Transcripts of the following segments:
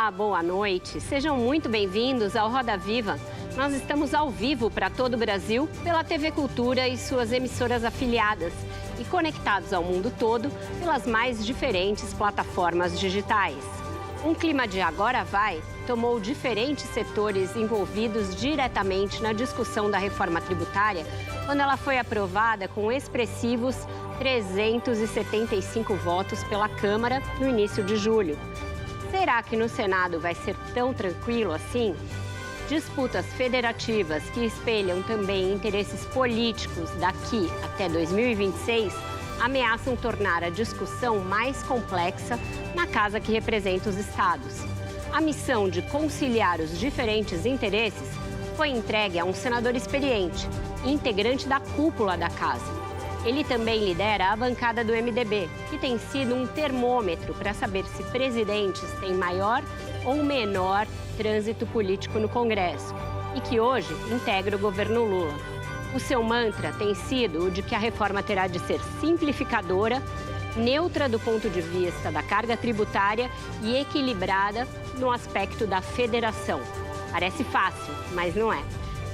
Olá, boa noite. Sejam muito bem-vindos ao Roda Viva. Nós estamos ao vivo para todo o Brasil pela TV Cultura e suas emissoras afiliadas e conectados ao mundo todo pelas mais diferentes plataformas digitais. Um clima de agora vai tomou diferentes setores envolvidos diretamente na discussão da reforma tributária quando ela foi aprovada com expressivos 375 votos pela Câmara no início de julho. Será que no Senado vai ser tão tranquilo assim? Disputas federativas que espelham também interesses políticos daqui até 2026 ameaçam tornar a discussão mais complexa na casa que representa os estados. A missão de conciliar os diferentes interesses foi entregue a um senador experiente, integrante da cúpula da casa. Ele também lidera a bancada do MDB, que tem sido um termômetro para saber se presidentes têm maior ou menor trânsito político no Congresso e que hoje integra o governo Lula. O seu mantra tem sido o de que a reforma terá de ser simplificadora, neutra do ponto de vista da carga tributária e equilibrada no aspecto da federação. Parece fácil, mas não é.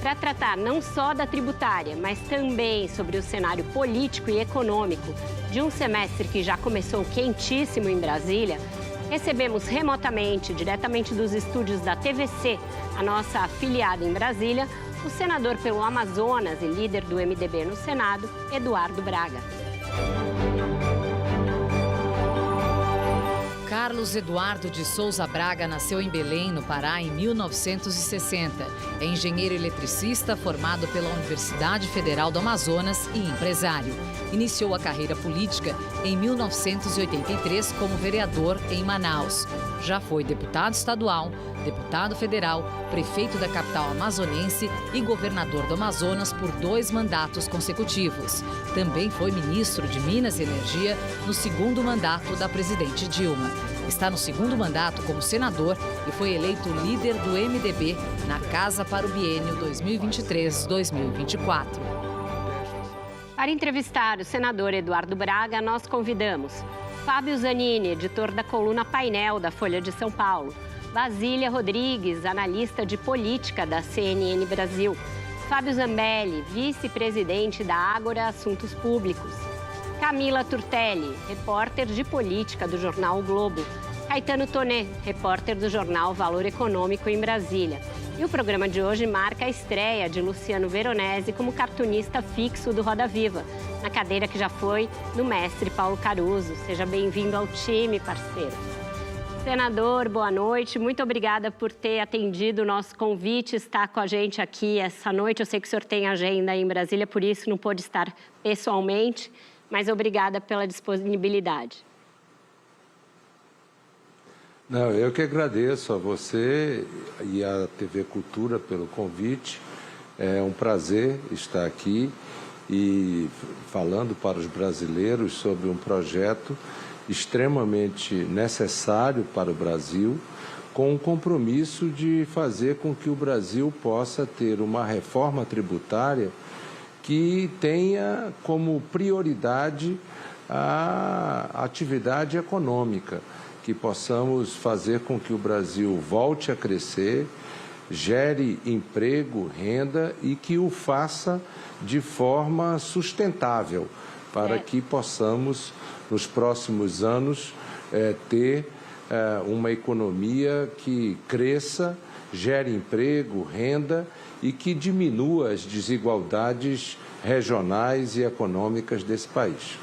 Para tratar não só da tributária, mas também sobre o cenário político e econômico de um semestre que já começou quentíssimo em Brasília, recebemos remotamente, diretamente dos estúdios da TVC, a nossa afiliada em Brasília, o senador pelo Amazonas e líder do MDB no Senado, Eduardo Braga. Carlos Eduardo de Souza Braga nasceu em Belém, no Pará, em 1960. É engenheiro eletricista formado pela Universidade Federal do Amazonas e empresário. Iniciou a carreira política em 1983 como vereador em Manaus. Já foi deputado estadual, deputado federal, prefeito da capital amazonense e governador do Amazonas por 2 mandatos consecutivos. Também foi ministro de Minas e Energia no segundo mandato da presidente Dilma. Está no segundo mandato como senador e foi eleito líder do MDB na Casa para o biênio 2023-2024. Para entrevistar o senador Eduardo Braga, nós convidamos Fábio Zanini, editor da coluna Painel da Folha de São Paulo, Basília Rodrigues, analista de política da CNN Brasil, Fábio Zambelli, vice-presidente da Ágora Assuntos Públicos, Camila Turtelli, repórter de política do jornal o Globo, Caetano Tonê, repórter do jornal Valor Econômico em Brasília. E o programa de hoje marca a estreia de Luciano Veronese como cartunista fixo do Roda Viva, na cadeira que já foi do mestre Paulo Caruso. Seja bem-vindo ao time, parceiro. Senador, boa noite. Muito obrigada por ter atendido o nosso convite, estar com a gente aqui essa noite. Eu sei que o senhor tem agenda aí em Brasília, por isso não pôde estar pessoalmente, mas obrigada pela disponibilidade. Não, eu que agradeço a você e à TV Cultura pelo convite. É um prazer estar aqui e falando para os brasileiros sobre um projeto extremamente necessário para o Brasil, com o compromisso de fazer com que o Brasil possa ter uma reforma tributária que tenha como prioridade a atividade econômica, que possamos fazer com que o Brasil volte a crescer, gere emprego, renda e que o faça de forma sustentável, para que possamos, nos próximos anos, ter uma economia que cresça, gere emprego, renda e que diminua as desigualdades regionais e econômicas desse país.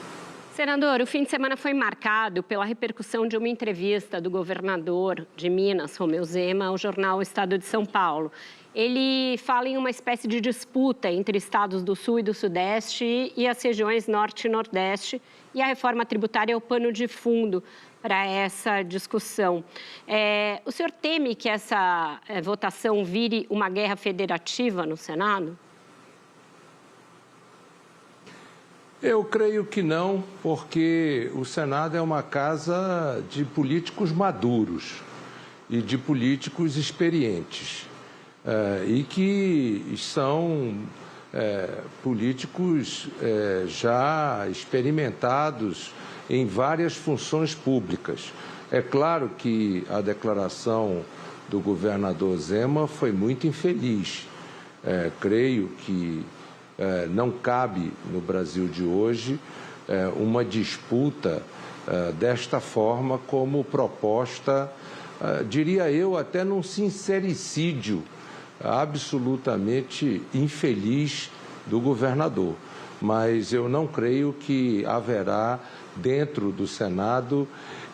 Senador, o fim de semana foi marcado pela repercussão de uma entrevista do governador de Minas, Romeu Zema, ao jornal Estado de São Paulo. Ele fala em uma espécie de disputa entre estados do Sul e do Sudeste e as regiões Norte e Nordeste, e a reforma tributária é o pano de fundo para essa discussão. O senhor teme que essa votação vire uma guerra federativa no Senado? Eu creio que não, porque o Senado é uma casa de políticos maduros e de políticos experientes, e que são políticos já experimentados em várias funções públicas. É claro que a declaração do governador Zema foi muito infeliz. Creio que não cabe no Brasil de hoje uma disputa desta forma como proposta, diria eu, até num sincericídio absolutamente infeliz do governador. Mas eu não creio que haverá dentro do Senado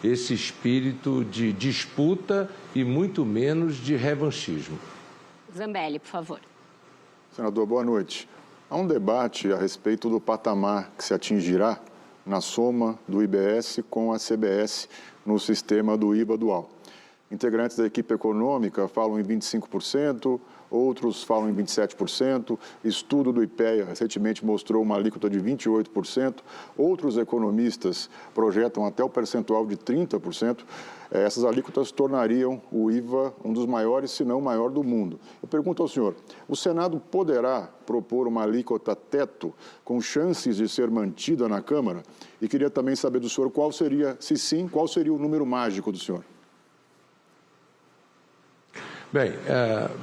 esse espírito de disputa e muito menos de revanchismo. Zambelli, por favor. Senador, boa noite. Há um debate a respeito do patamar que se atingirá na soma do IBS com a CBS no sistema do IVA dual. Integrantes da equipe econômica falam em 25%, outros falam em 27%. Estudo do IPEA recentemente mostrou uma alíquota de 28%. Outros economistas projetam até o percentual de 30%. Essas alíquotas tornariam o IVA um dos maiores, se não o maior do mundo. Eu pergunto ao senhor, o Senado poderá propor uma alíquota teto com chances de ser mantida na Câmara? E queria também saber do senhor qual seria, se sim, qual seria o número mágico do senhor? Bem,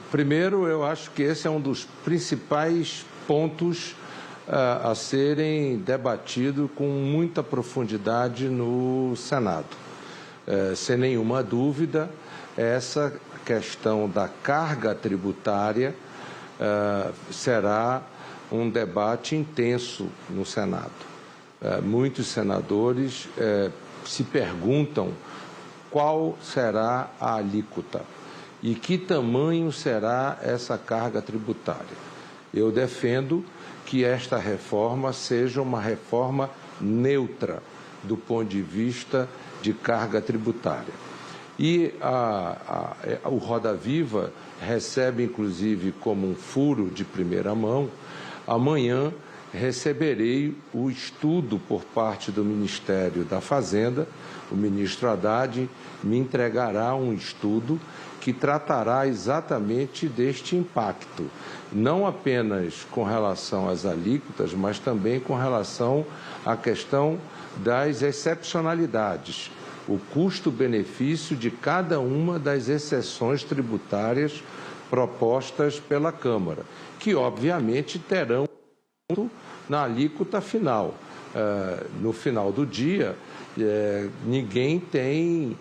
primeiro eu acho que esse é um dos principais pontos a serem debatidos com muita profundidade no Senado. Sem nenhuma dúvida, essa questão da carga tributária será um debate intenso no Senado. Muitos senadores se perguntam qual será a alíquota e que tamanho será essa carga tributária. Eu defendo que esta reforma seja uma reforma neutra do ponto de vista de carga tributária. E o Roda Viva recebe, inclusive, como um furo de primeira mão, amanhã receberei o estudo por parte do Ministério da Fazenda. O ministro Haddad me entregará um estudo que tratará exatamente deste impacto, não apenas com relação às alíquotas, mas também com relação à questão das excepcionalidades, o custo-benefício de cada uma das exceções tributárias propostas pela Câmara, que obviamente terão na alíquota final. No final do dia, ninguém tem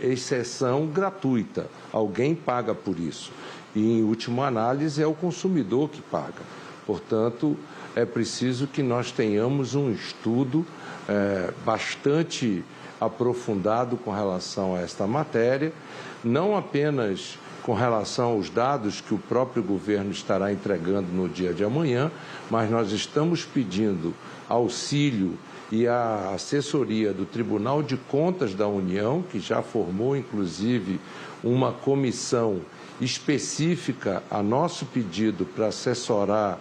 exceção gratuita, alguém paga por isso. E, em última análise, é o consumidor que paga. Portanto, é preciso que nós tenhamos um estudo bastante aprofundado com relação a esta matéria, não apenas com relação aos dados que o próprio governo estará entregando no dia de amanhã, mas nós estamos pedindo auxílio e a assessoria do Tribunal de Contas da União, que já formou, inclusive, uma comissão específica a nosso pedido para assessorar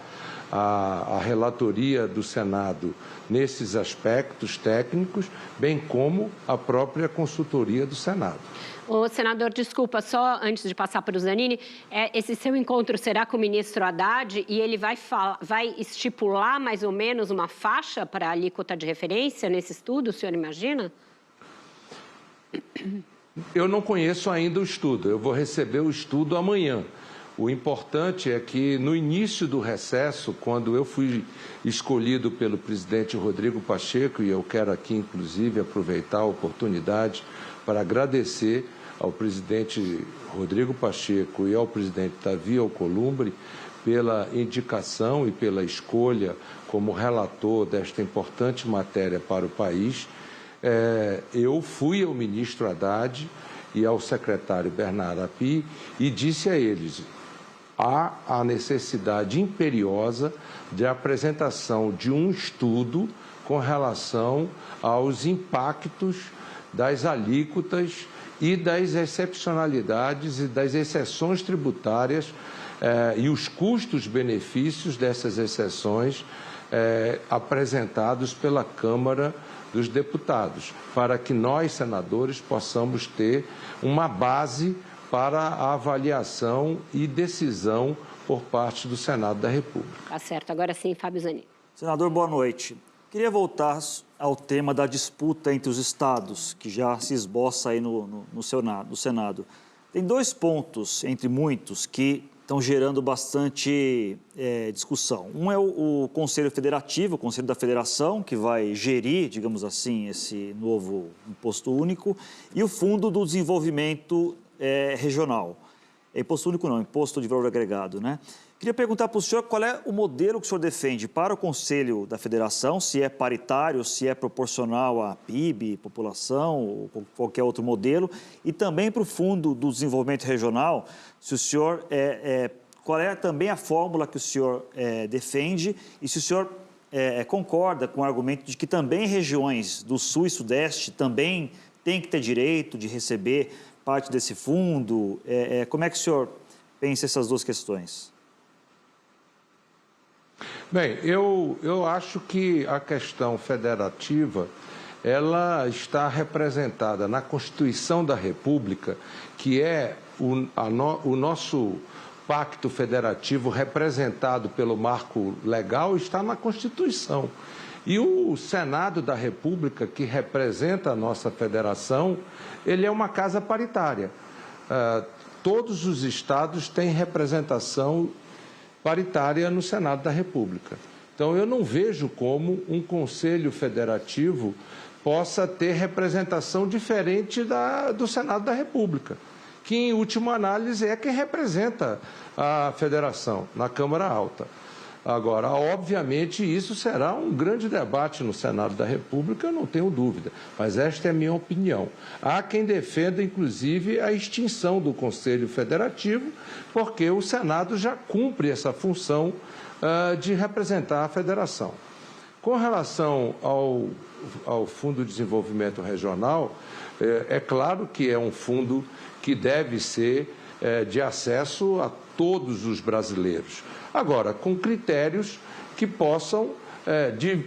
a relatoria do Senado nesses aspectos técnicos, bem como a própria consultoria do Senado. Ô, senador, desculpa, só antes de passar para o Zanini, esse seu encontro será com o ministro Haddad e ele vai estipular mais ou menos uma faixa para a alíquota de referência nesse estudo, o senhor imagina? Eu não conheço ainda o estudo, eu vou receber o estudo amanhã. O importante é que no início do recesso, quando eu fui escolhido pelo presidente Rodrigo Pacheco, e eu quero aqui inclusive aproveitar a oportunidade para agradecer ao presidente Rodrigo Pacheco e ao presidente Davi Alcolumbre pela indicação e pela escolha como relator desta importante matéria para o país. Eu fui ao ministro Haddad e ao secretário Bernardo Api e disse a eles: há a necessidade imperiosa de apresentação de um estudo com relação aos impactos das alíquotas e das excepcionalidades e das exceções tributárias e os custos-benefícios dessas exceções apresentados pela Câmara dos Deputados, para que nós, senadores, possamos ter uma base para a avaliação e decisão por parte do Senado da República. Tá certo. Agora sim, Fábio Zanini. Senador, boa noite. Queria voltar ao tema da disputa entre os estados, que já se esboça aí no Senado. Tem dois pontos, entre muitos, que estão gerando bastante discussão. Um é o Conselho Federativo, o Conselho da Federação, que vai gerir, digamos assim, esse novo imposto único, e o Fundo do Desenvolvimento Regional. Imposto único não, Imposto de Valor Agregado, né? Queria perguntar para o senhor qual é o modelo que o senhor defende para o Conselho da Federação, se é paritário, se é proporcional à PIB, população, ou qualquer outro modelo, e também para o Fundo do Desenvolvimento Regional, se o senhor qual é também a fórmula que o senhor defende e se o senhor concorda com o argumento de que também regiões do Sul e Sudeste também têm que ter direito de receber parte desse fundo. Como é que o senhor pensa essas duas questões? Bem, eu acho que a questão federativa, ela está representada na Constituição da República, que é o nosso pacto federativo representado pelo marco legal, está na Constituição. E o Senado da República, que representa a nossa federação, ele é uma casa paritária. Todos os estados têm representação paritária no Senado da República. Então, eu não vejo como um Conselho Federativo possa ter representação diferente do Senado da República, que, em última análise, é quem representa a federação na Câmara Alta. Agora, obviamente, isso será um grande debate no Senado da República, eu não tenho dúvida, mas esta é a minha opinião. Há quem defenda, inclusive, a extinção do Conselho Federativo, porque o Senado já cumpre essa função de representar a federação. Com relação ao Fundo de Desenvolvimento Regional, é claro que é um fundo que deve ser de acesso a todos os brasileiros. Agora, com critérios que possam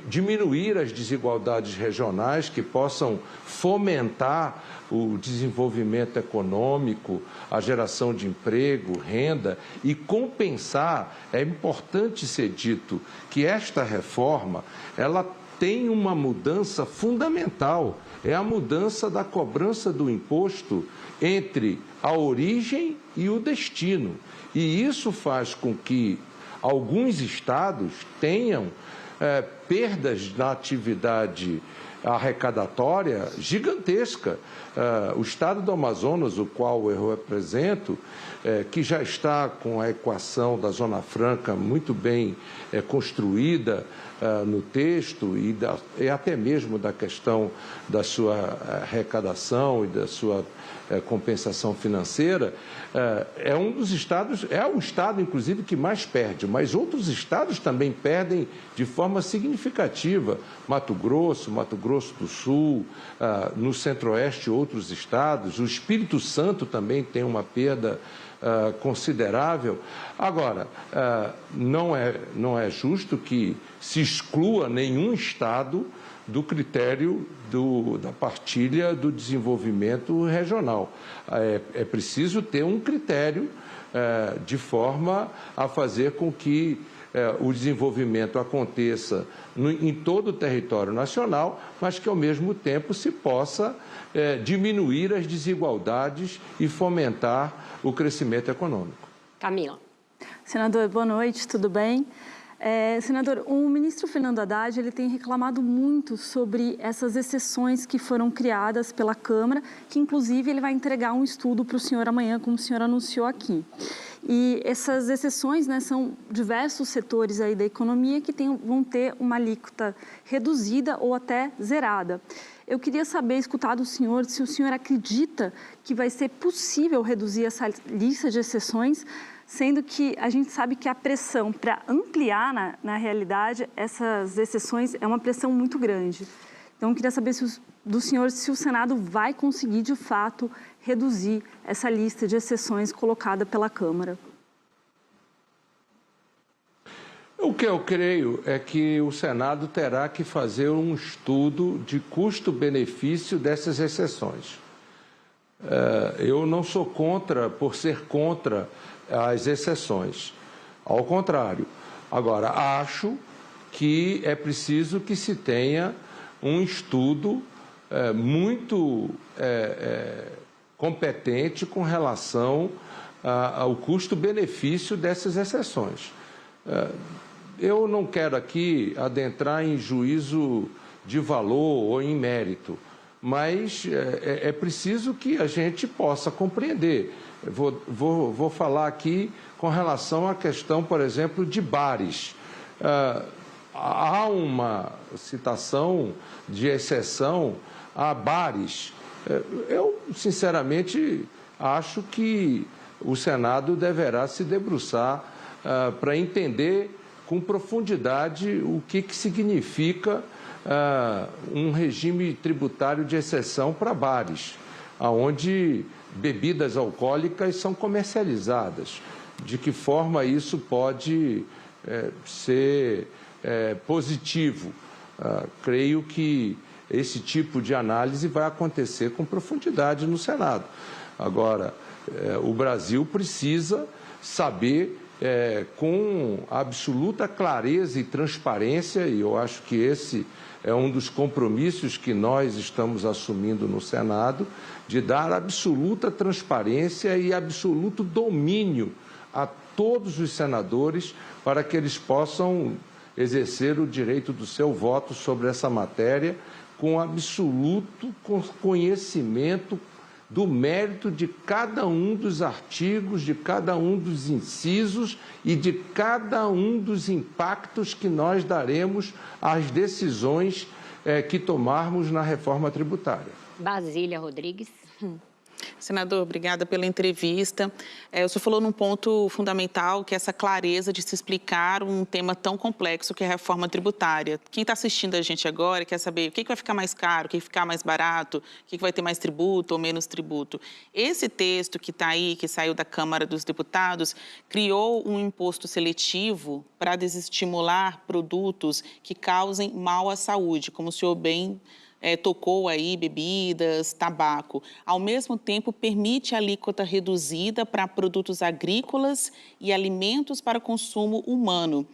diminuir as desigualdades regionais, que possam fomentar o desenvolvimento econômico, a geração de emprego, renda e compensar. É importante ser dito que esta reforma, ela tem uma mudança fundamental, é a mudança da cobrança do imposto entre a origem e o destino. E isso faz com que alguns estados tenham perdas na atividade arrecadatória gigantesca. O estado do Amazonas, o qual eu represento, que já está com a equação da Zona Franca muito bem construída no texto e até mesmo da questão da sua arrecadação e da sua compensação financeira, é um dos estados, é o estado, inclusive, que mais perde, mas outros estados também perdem de forma significativa. Mato Grosso do Sul, no Centro-Oeste, outros estados, o Espírito Santo também tem uma perda considerável. Agora, não é justo que se exclua nenhum estado do critério da partilha do desenvolvimento regional. É preciso ter um critério de forma a fazer com que o desenvolvimento aconteça em todo o território nacional, mas que, ao mesmo tempo, se possa diminuir as desigualdades e fomentar o crescimento econômico. Camila. Senador, boa noite, tudo bem? Senador, o ministro Fernando Haddad ele tem reclamado muito sobre essas exceções que foram criadas pela Câmara, que inclusive ele vai entregar um estudo para o senhor amanhã, como o senhor anunciou aqui. E essas exceções, né, são diversos setores aí da economia que vão ter uma alíquota reduzida ou até zerada. Eu queria saber, escutar do senhor, se o senhor acredita que vai ser possível reduzir essa lista de exceções, sendo que a gente sabe que a pressão para ampliar, na realidade, essas exceções é uma pressão muito grande. Então, eu queria saber do senhor se o Senado vai conseguir, de fato, reduzir essa lista de exceções colocada pela Câmara. O que eu creio é que o Senado terá que fazer um estudo de custo-benefício dessas exceções. Eu não sou contra, por ser contra as exceções. Ao contrário. Agora, acho que é preciso que se tenha um estudo muito competente com relação ao custo-benefício dessas exceções. Eu não quero aqui adentrar em juízo de valor ou em mérito, mas é preciso que a gente possa compreender. Vou falar aqui com relação à questão, por exemplo, de bares. Há uma citação de exceção a bares. Eu, sinceramente, acho que o Senado deverá se debruçar para entender com profundidade o que significa um regime tributário de exceção para bares, onde bebidas alcoólicas são comercializadas. De que forma isso pode ser positivo? Creio que esse tipo de análise vai acontecer com profundidade no Senado. Agora, o Brasil precisa saber com absoluta clareza e transparência, e eu acho que esse é um dos compromissos que nós estamos assumindo no Senado, de dar absoluta transparência e absoluto domínio a todos os senadores para que eles possam exercer o direito do seu voto sobre essa matéria com absoluto conhecimento do mérito de cada um dos artigos, de cada um dos incisos e de cada um dos impactos que nós daremos às decisões que tomarmos na reforma tributária. Basília Rodrigues. Senador, obrigada pela entrevista. O senhor falou num ponto fundamental, que é essa clareza de se explicar um tema tão complexo que é a reforma tributária. Quem está assistindo a gente agora quer saber o que vai ficar mais caro, o que vai ficar mais barato, o que vai ter mais tributo ou menos tributo. Esse texto que está aí, que saiu da Câmara dos Deputados, criou um imposto seletivo para desestimular produtos que causem mal à saúde, como o senhor bem tocou aí, bebidas, tabaco. Ao mesmo tempo, permite a alíquota reduzida para produtos agrícolas e alimentos para consumo humano.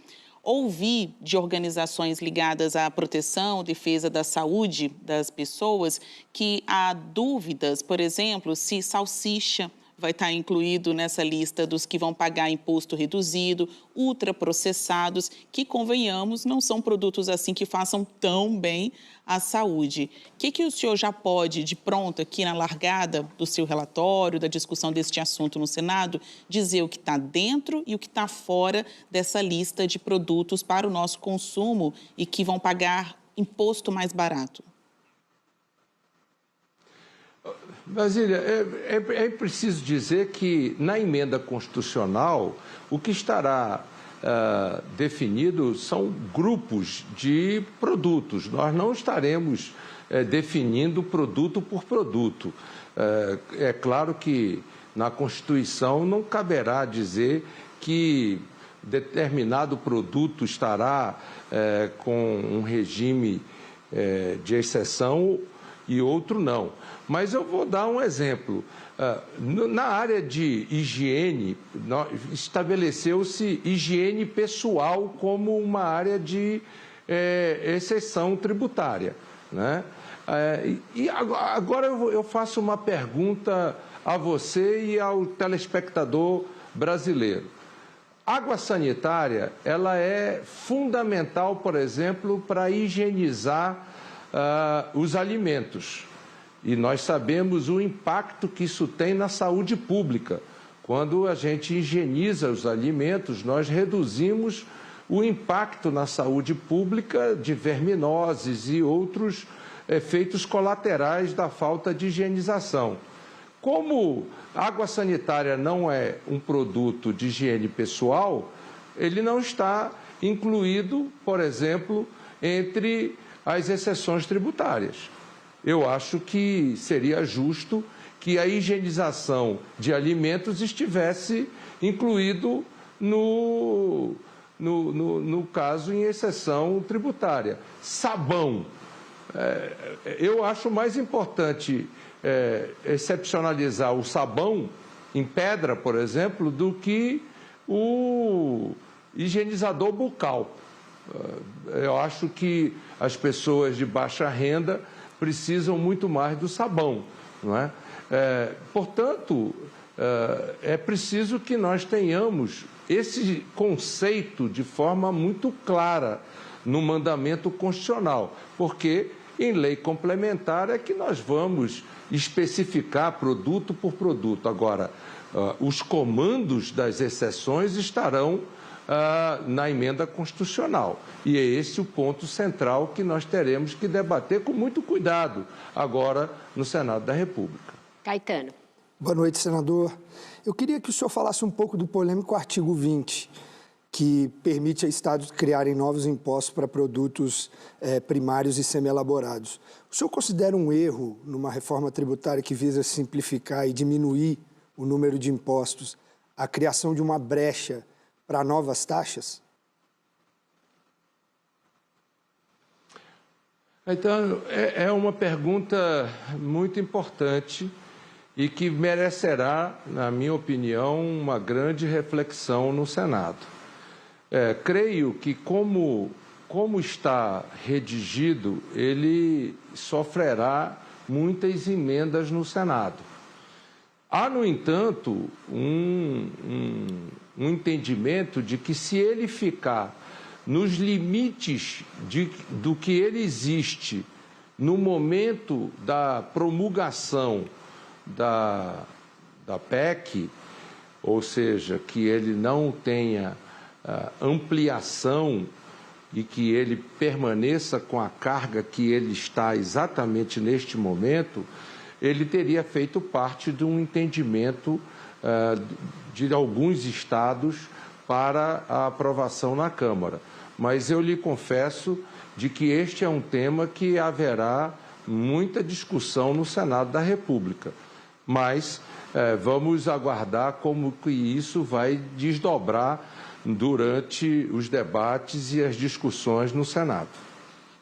Ouvi de organizações ligadas à proteção, defesa da saúde das pessoas, que há dúvidas, por exemplo, se salsicha vai estar incluído nessa lista dos que vão pagar imposto reduzido, ultraprocessados, que, convenhamos, não são produtos assim que façam tão bem à saúde. O que o senhor já pode, de pronto, aqui na largada do seu relatório, da discussão deste assunto no Senado, dizer o que está dentro e o que está fora dessa lista de produtos para o nosso consumo e que vão pagar imposto mais barato? Basília, é preciso dizer que na emenda constitucional o que estará definido são grupos de produtos. Nós não estaremos definindo produto por produto. É claro que na Constituição não caberá dizer que determinado produto estará com um regime de exceção e outro não. Mas eu vou dar um exemplo. Na área de higiene, estabeleceu-se higiene pessoal como uma área de exceção tributária, né? E agora eu faço uma pergunta a você e ao telespectador brasileiro. Água sanitária, ela é fundamental, por exemplo, para higienizar os alimentos. E nós sabemos o impacto que isso tem na saúde pública. Quando a gente higieniza os alimentos, nós reduzimos o impacto na saúde pública de verminoses e outros efeitos colaterais da falta de higienização. Como água sanitária não é um produto de higiene pessoal, ele não está incluído, por exemplo, entre as exceções tributárias. Eu acho que seria justo que a higienização de alimentos estivesse incluído no caso em exceção tributária. Sabão. Eu acho mais importante excepcionalizar o sabão em pedra, por exemplo, do que o higienizador bucal. Eu acho que as pessoas de baixa renda precisam muito mais do sabão, não é? Portanto, é preciso que nós tenhamos esse conceito de forma muito clara no mandamento constitucional, porque em lei complementar é que nós vamos especificar produto por produto. Agora, os comandos das exceções estarão na emenda constitucional. E é esse o ponto central que nós teremos que debater com muito cuidado agora no Senado da República. Caetano. Boa noite, senador. Eu queria que o senhor falasse um pouco do polêmico artigo 20, que permite a estados criarem novos impostos para produtos primários e semi-elaborados. O senhor considera um erro numa reforma tributária que visa simplificar e diminuir o número de impostos a criação de uma brecha para novas taxas? Então, é uma pergunta muito importante e que merecerá, na minha opinião, uma grande reflexão no Senado. Creio que, como está redigido, ele sofrerá muitas emendas no Senado. Há, no entanto, um entendimento de que, se ele ficar nos limites do que ele existe no momento da promulgação da PEC, ou seja, que ele não tenha ampliação e que ele permaneça com a carga que ele está exatamente neste momento, ele teria feito parte de um entendimento de alguns estados para a aprovação na Câmara. Mas eu lhe confesso de que este é um tema que haverá muita discussão no Senado da República. Mas vamos aguardar como que isso vai desdobrar durante os debates e as discussões no Senado.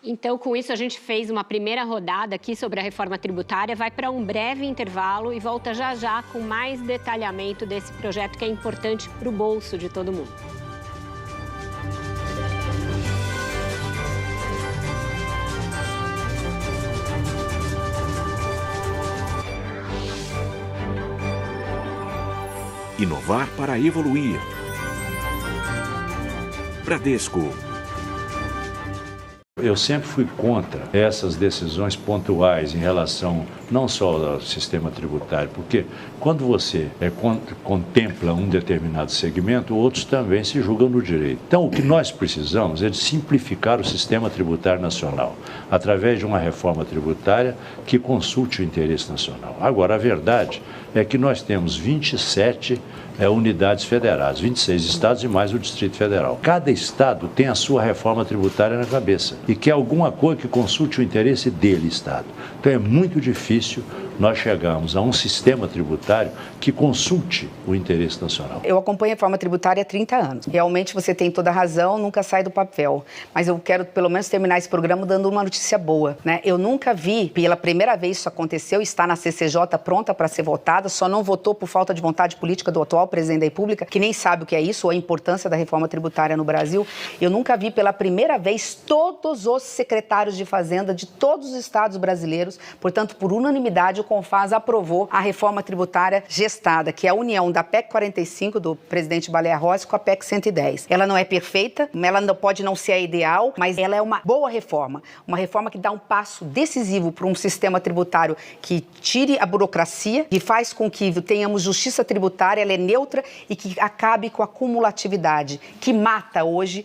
Então, com isso, a gente fez uma primeira rodada aqui sobre a reforma tributária, vai para um breve intervalo e volta já já com mais detalhamento desse projeto que é importante para o bolso de todo mundo. Inovar para evoluir. Bradesco. Eu sempre fui contra essas decisões pontuais em relação não só ao sistema tributário, porque quando você contempla um determinado segmento, outros também se julgam no direito. Então, o que nós precisamos é de simplificar o sistema tributário nacional, através de uma reforma tributária que consulte o interesse nacional. Agora, a verdade é que nós temos 27 unidades federadas, 26 estados e mais o Distrito Federal. Cada estado tem a sua reforma tributária na cabeça e quer alguma coisa que consulte o interesse dele, estado. Então é muito difícil nós chegarmos a um sistema tributário que consulte o interesse nacional. Eu acompanho a reforma tributária há 30 anos. Realmente você tem toda a razão, nunca sai do papel. Mas eu quero pelo menos terminar esse programa dando uma notícia boa, né? Eu nunca vi, pela primeira vez isso aconteceu, está na CCJ pronta para ser votada, só não votou por falta de vontade política do atual presidente da República, que nem sabe o que é isso, ou a importância da reforma tributária no Brasil. Eu nunca vi pela primeira vez todos os secretários de Fazenda de todos os estados brasileiros, portanto, por unanimidade, o CONFAS aprovou a reforma tributária gestada, que é a união da PEC 45 do presidente Baleia Rossi com a PEC 110. Ela não é perfeita, ela não pode não ser a ideal, mas ela é uma boa reforma, uma reforma que dá um passo decisivo para um sistema tributário que tire a burocracia, que faz com que tenhamos justiça tributária, ela é neutra e que acabe com a cumulatividade, que mata hoje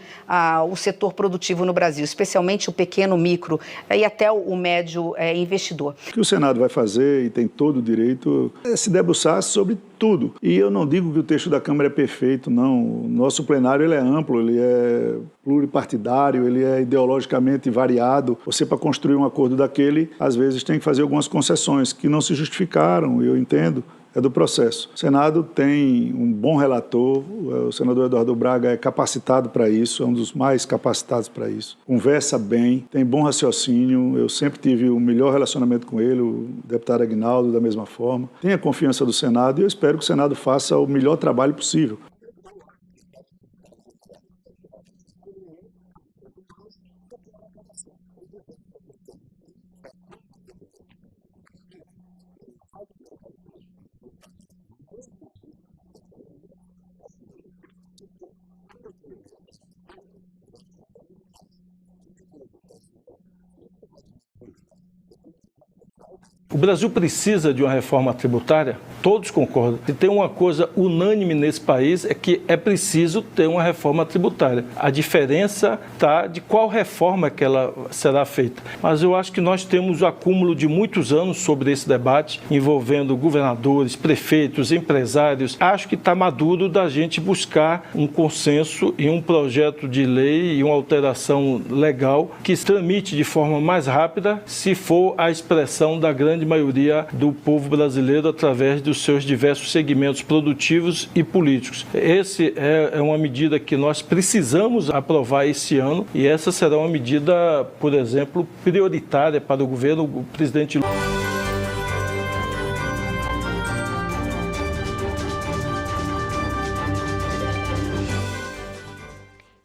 o setor produtivo no Brasil, especialmente o pequeno, micro e até o médio investidor. O que o Senado vai fazer, e tem todo o direito, é se debruçar sobre tudo. E eu não digo que o texto da Câmara é perfeito, não. O nosso plenário ele é amplo, ele é pluripartidário, ele é ideologicamente variado. Você, para construir um acordo daquele, às vezes tem que fazer algumas concessões que não se justificaram, eu entendo. É do processo. O Senado tem um bom relator, o senador Eduardo Braga é capacitado para isso, é um dos mais capacitados para isso. Conversa bem, tem bom raciocínio, eu sempre tive o melhor relacionamento com ele, o deputado Aguinaldo da mesma forma. Tem a confiança do Senado e eu espero que o Senado faça o melhor trabalho possível. O Brasil precisa de uma reforma tributária, todos concordam. Se tem uma coisa unânime nesse país é que é preciso ter uma reforma tributária. A diferença está de qual reforma que ela será feita. Mas eu acho que nós temos o acúmulo de muitos anos sobre esse debate, envolvendo governadores, prefeitos, empresários. Acho que está maduro da gente buscar um consenso e um projeto de lei e uma alteração legal que se tramite de forma mais rápida, se for a expressão da grande maioria do povo brasileiro através dos seus diversos segmentos produtivos e políticos. Essa é uma medida que nós precisamos aprovar esse ano e essa será uma medida, por exemplo, prioritária para o governo. O presidente Lula.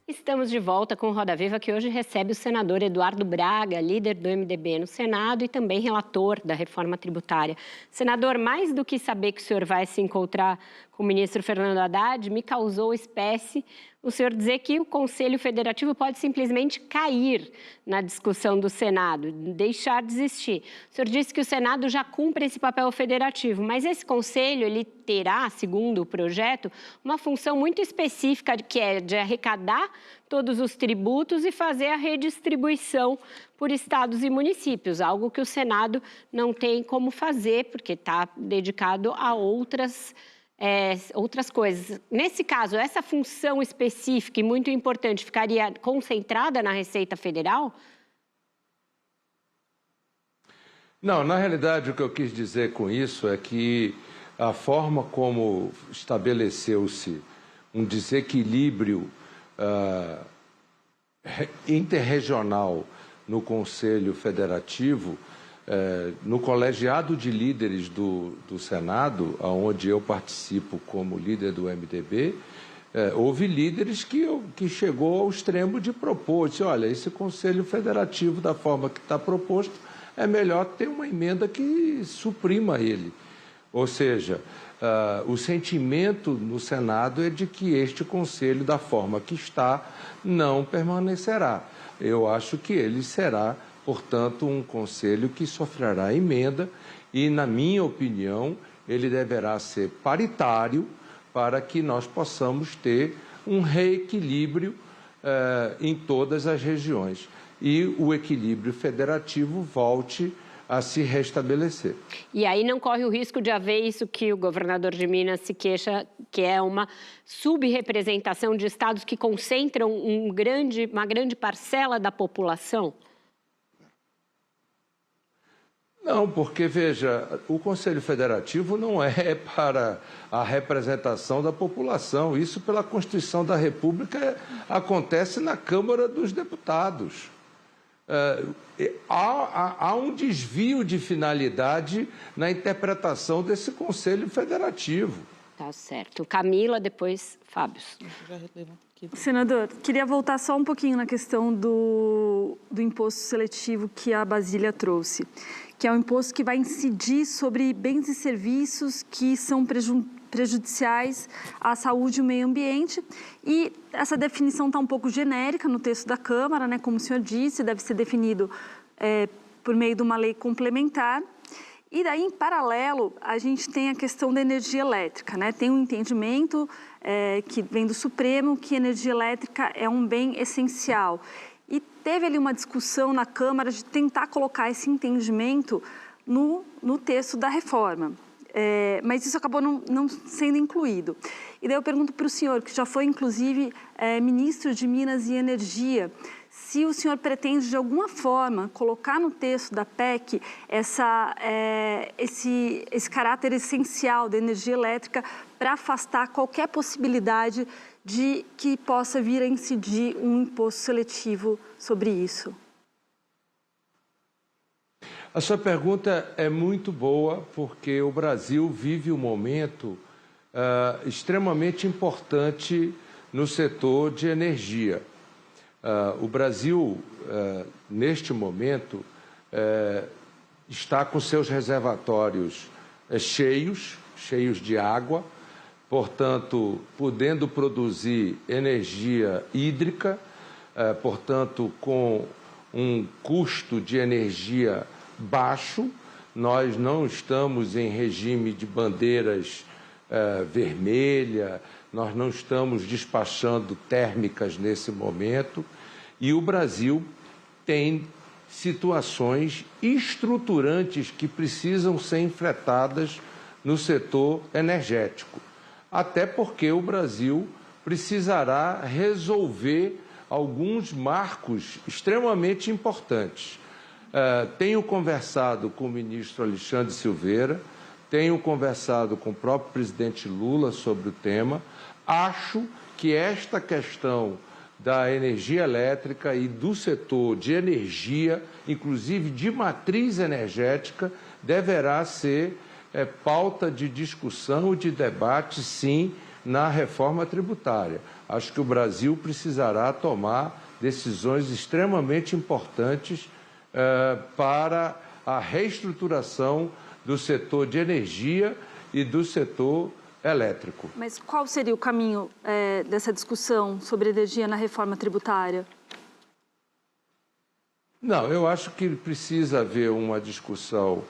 Estamos de volta com o Roda Viva, que hoje recebe o senador Eduardo Braga, líder do MDB no Senado e também relator da reforma tributária. Senador, mais do que saber que o senhor vai se encontrar com o ministro Fernando Haddad, me causou espécie o senhor dizer que o Conselho Federativo pode simplesmente cair na discussão do Senado, deixar de existir. O senhor disse que o Senado já cumpre esse papel federativo, mas esse Conselho ele terá, segundo o projeto, uma função muito específica que é de arrecadar todos os tributos e fazer a redistribuição por estados e municípios, algo que o Senado não tem como fazer, porque está dedicado a outras coisas. Nesse caso, essa função específica e muito importante ficaria concentrada na Receita Federal? Não, na realidade, o que eu quis dizer com isso é que a forma como estabeleceu-se um desequilíbrio interregional no Conselho Federativo, no colegiado de líderes do Senado, onde eu participo como líder do MDB, houve líderes que chegou ao extremo de propor, disse, olha, esse Conselho Federativo, da forma que está proposto, é melhor ter uma emenda que suprima ele. Ou seja, o sentimento no Senado é de que este Conselho, da forma que está, não permanecerá. Eu acho que ele será, portanto, um conselho que sofrerá emenda e, na minha opinião, ele deverá ser paritário para que nós possamos ter um reequilíbrio em todas as regiões e o equilíbrio federativo volte a se restabelecer. E aí não corre o risco de haver isso que o governador de Minas se queixa, que é uma subrepresentação de estados que concentram uma grande parcela da população? Não, porque, veja, o Conselho Federativo não é para a representação da população. Isso, pela Constituição da República, acontece na Câmara dos Deputados. Há um desvio de finalidade na interpretação desse Conselho Federativo. Tá certo. Camila, depois Fábio. Senador, queria voltar só um pouquinho na questão do imposto seletivo que a Basília trouxe, que é um imposto que vai incidir sobre bens e serviços que são prejudiciais à saúde e ao meio ambiente. E essa definição está um pouco genérica no texto da Câmara, né? Como o senhor disse, deve ser definido por meio de uma lei complementar. E daí, em paralelo, a gente tem a questão da energia elétrica, né? Tem um entendimento que vem do Supremo que energia elétrica é um bem essencial. E teve ali uma discussão na Câmara de tentar colocar esse entendimento no texto da reforma. Mas isso acabou não sendo incluído. E daí eu pergunto para o senhor, que já foi, inclusive, ministro de Minas e Energia, se o senhor pretende, de alguma forma, colocar no texto da PEC esse caráter essencial da energia elétrica para afastar qualquer possibilidade de que possa vir a incidir um imposto seletivo sobre isso. A sua pergunta é muito boa, porque o Brasil vive um momento extremamente importante no setor de energia. O Brasil, neste momento, está com seus reservatórios cheios de água, portanto, podendo produzir energia hídrica, portanto, com um custo de energia baixo. Nós não estamos em regime de bandeiras vermelha, nós não estamos despachando térmicas nesse momento, e o Brasil tem situações estruturantes que precisam ser enfrentadas no setor energético, até porque o Brasil precisará resolver alguns marcos extremamente importantes. Tenho conversado com o ministro Alexandre Silveira, tenho conversado com o próprio presidente Lula sobre o tema. Acho que esta questão da energia elétrica e do setor de energia, inclusive de matriz energética, deverá ser pauta de discussão e de debate, sim, na reforma tributária. Acho que o Brasil precisará tomar decisões extremamente importantes para a reestruturação do setor de energia e do setor elétrico. Mas qual seria o caminho dessa discussão sobre energia na reforma tributária? Não, eu acho que precisa haver uma discussão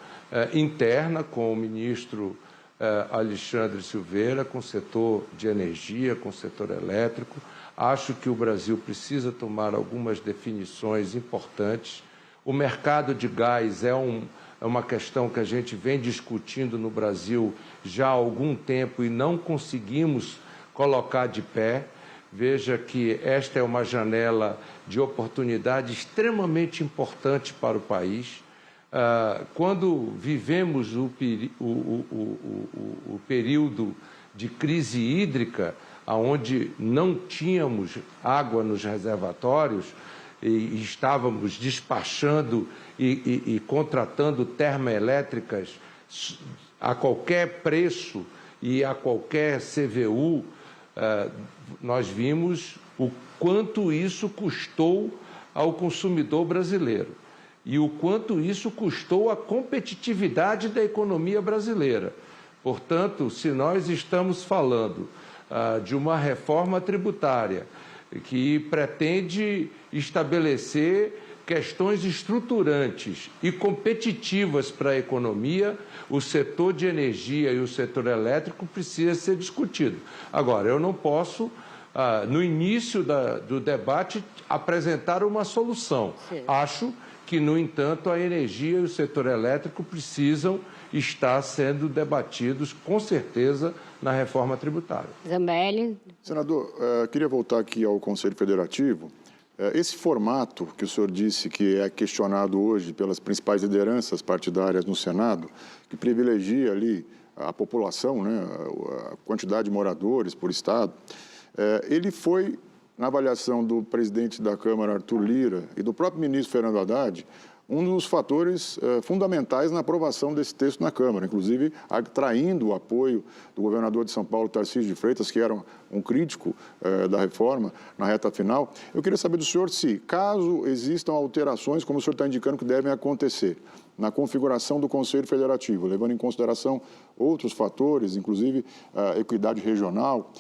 interna com o ministro Alexandre Silveira, com o setor de energia, com o setor elétrico. Acho que o Brasil precisa tomar algumas definições importantes. O mercado de gás é uma questão que a gente vem discutindo no Brasil já há algum tempo e não conseguimos colocar de pé. Veja que esta é uma janela de oportunidade extremamente importante para o país. Quando vivemos o período de crise hídrica, onde não tínhamos água nos reservatórios, e estávamos despachando e contratando termoelétricas a qualquer preço e a qualquer CVU, nós vimos o quanto isso custou ao consumidor brasileiro e o quanto isso custou à competitividade da economia brasileira. Portanto, se nós estamos falando de uma reforma tributária que pretende estabelecer questões estruturantes e competitivas para a economia, o setor de energia e o setor elétrico precisa ser discutido. Agora, eu não posso, no início do debate, apresentar uma solução. Sim. Acho que, no entanto, a energia e o setor elétrico precisam estar sendo debatidos, com certeza, na reforma tributária. Zambelli. Senador, queria voltar aqui ao Conselho Federativo. Esse formato que o senhor disse que é questionado hoje pelas principais lideranças partidárias no Senado, que privilegia ali a população, né, a quantidade de moradores por estado, ele foi, na avaliação do presidente da Câmara, Arthur Lira, e do próprio ministro Fernando Haddad, um dos fatores fundamentais na aprovação desse texto na Câmara, inclusive atraindo o apoio do governador de São Paulo, Tarcísio de Freitas, que era um crítico da reforma na reta final. Eu queria saber do senhor se, caso existam alterações, como o senhor está indicando que devem acontecer, na configuração do Conselho Federativo, levando em consideração outros fatores, inclusive equidade regional,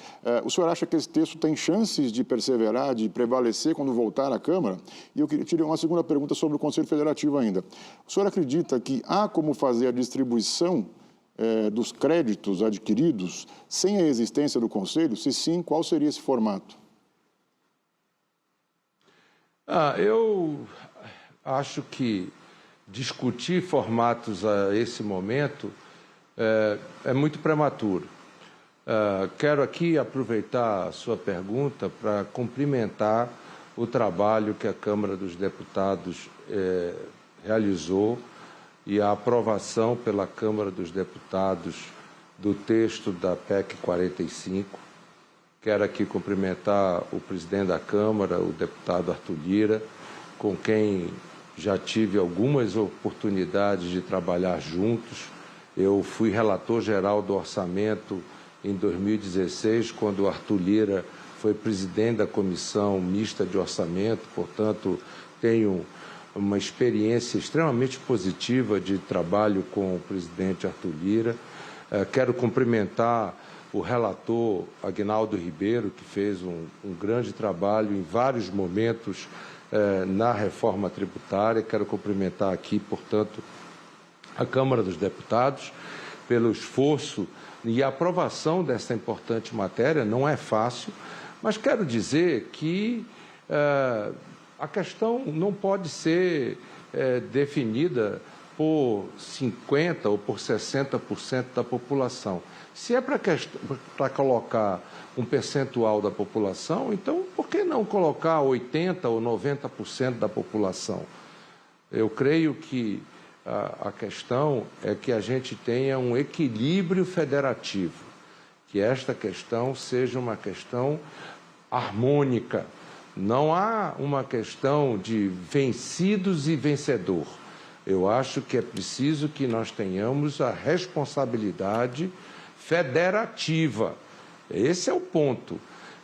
o senhor acha que esse texto tem chances de perseverar, de prevalecer quando voltar à Câmara? E eu queria uma segunda pergunta sobre o Conselho Federativo ainda. O senhor acredita que há como fazer a distribuição dos créditos adquiridos sem a existência do Conselho? Se sim, qual seria esse formato? Eu acho que discutir formatos a esse momento é muito prematuro. Quero aqui aproveitar a sua pergunta para cumprimentar o trabalho que a Câmara dos Deputados realizou e a aprovação pela Câmara dos Deputados do texto da PEC 45. Quero aqui cumprimentar o presidente da Câmara, o deputado Arthur Lira, com quem já tive algumas oportunidades de trabalhar juntos. Eu fui relator geral do orçamento em 2016, quando o Arthur Lira foi presidente da Comissão Mista de Orçamento, portanto, tenho uma experiência extremamente positiva de trabalho com o presidente Arthur Lira. Quero cumprimentar o relator Aguinaldo Ribeiro, que fez um grande trabalho em vários momentos na reforma tributária. Quero cumprimentar aqui, portanto, a Câmara dos Deputados pelo esforço e a aprovação dessa importante matéria. Não é fácil, mas quero dizer que a questão não pode ser definida por 50% ou por 60% da população. Se é para colocar um percentual da população, então por que não colocar 80% ou 90% da população? Eu creio que a questão é que a gente tenha um equilíbrio federativo, que esta questão seja uma questão harmônica. Não há uma questão de vencidos e vencedor. Eu acho que é preciso que nós tenhamos a responsabilidade federativa. Esse é o ponto.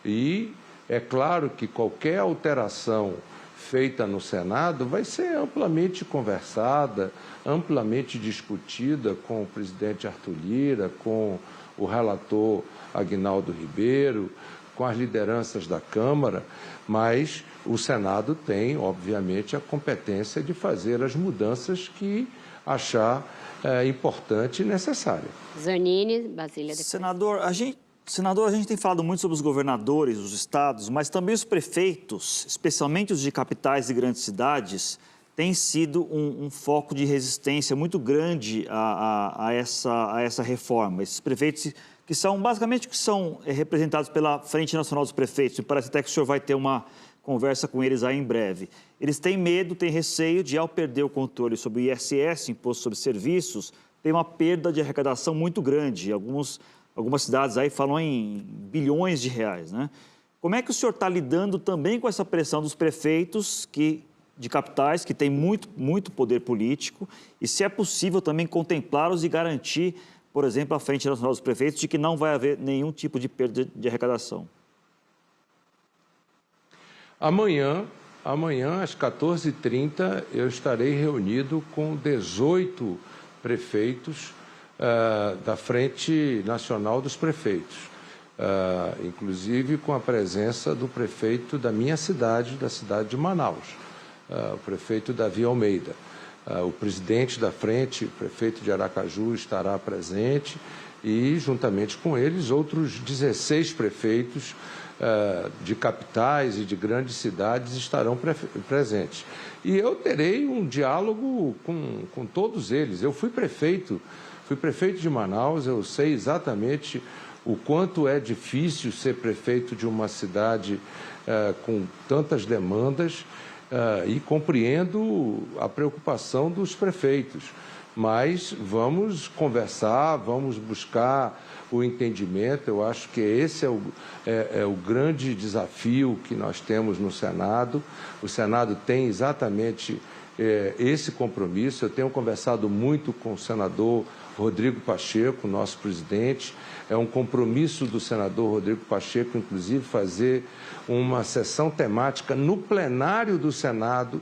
E é claro que qualquer alteração feita no Senado vai ser amplamente conversada, amplamente discutida com o presidente Arthur Lira, com o relator Aguinaldo Ribeiro, com as lideranças da Câmara, mas o Senado tem, obviamente, a competência de fazer as mudanças que achar importante e necessária. Zanini, Basília. Senador, a gente tem falado muito sobre os governadores dos estados, mas também os prefeitos, especialmente os de capitais e grandes cidades, têm sido um foco de resistência muito grande a essa reforma. Esses prefeitos que são, basicamente, representados pela Frente Nacional dos Prefeitos, e parece até que o senhor vai ter uma conversa com eles aí em breve. Eles têm medo, têm receio de, ao perder o controle sobre o ISS, Imposto sobre Serviços, tem uma perda de arrecadação muito grande. Algumas cidades aí falam em bilhões de reais, né? Como é que o senhor está lidando também com essa pressão dos prefeitos de capitais, que têm muito poder político, e se é possível também contemplá-los e garantir, por exemplo, a Frente Nacional dos Prefeitos, de que não vai haver nenhum tipo de perda de arrecadação? Amanhã às 14h30, eu estarei reunido com 18 prefeitos da Frente Nacional dos Prefeitos, inclusive com a presença do prefeito da minha cidade, da cidade de Manaus, o prefeito Davi Almeida. O presidente da frente, o prefeito de Aracaju, estará presente e, juntamente com eles, outros 16 prefeitos de capitais e de grandes cidades estarão presentes. E eu terei um diálogo com todos eles. Eu fui prefeito de Manaus, eu sei exatamente o quanto é difícil ser prefeito de uma cidade com tantas demandas, e compreendo a preocupação dos prefeitos, mas vamos conversar, vamos buscar o entendimento. Eu acho que esse é o grande desafio que nós temos no Senado. O Senado tem exatamente esse compromisso. Eu tenho conversado muito com o senador Rodrigo Pacheco, nosso presidente. É um compromisso do senador Rodrigo Pacheco, inclusive, fazer uma sessão temática no plenário do Senado,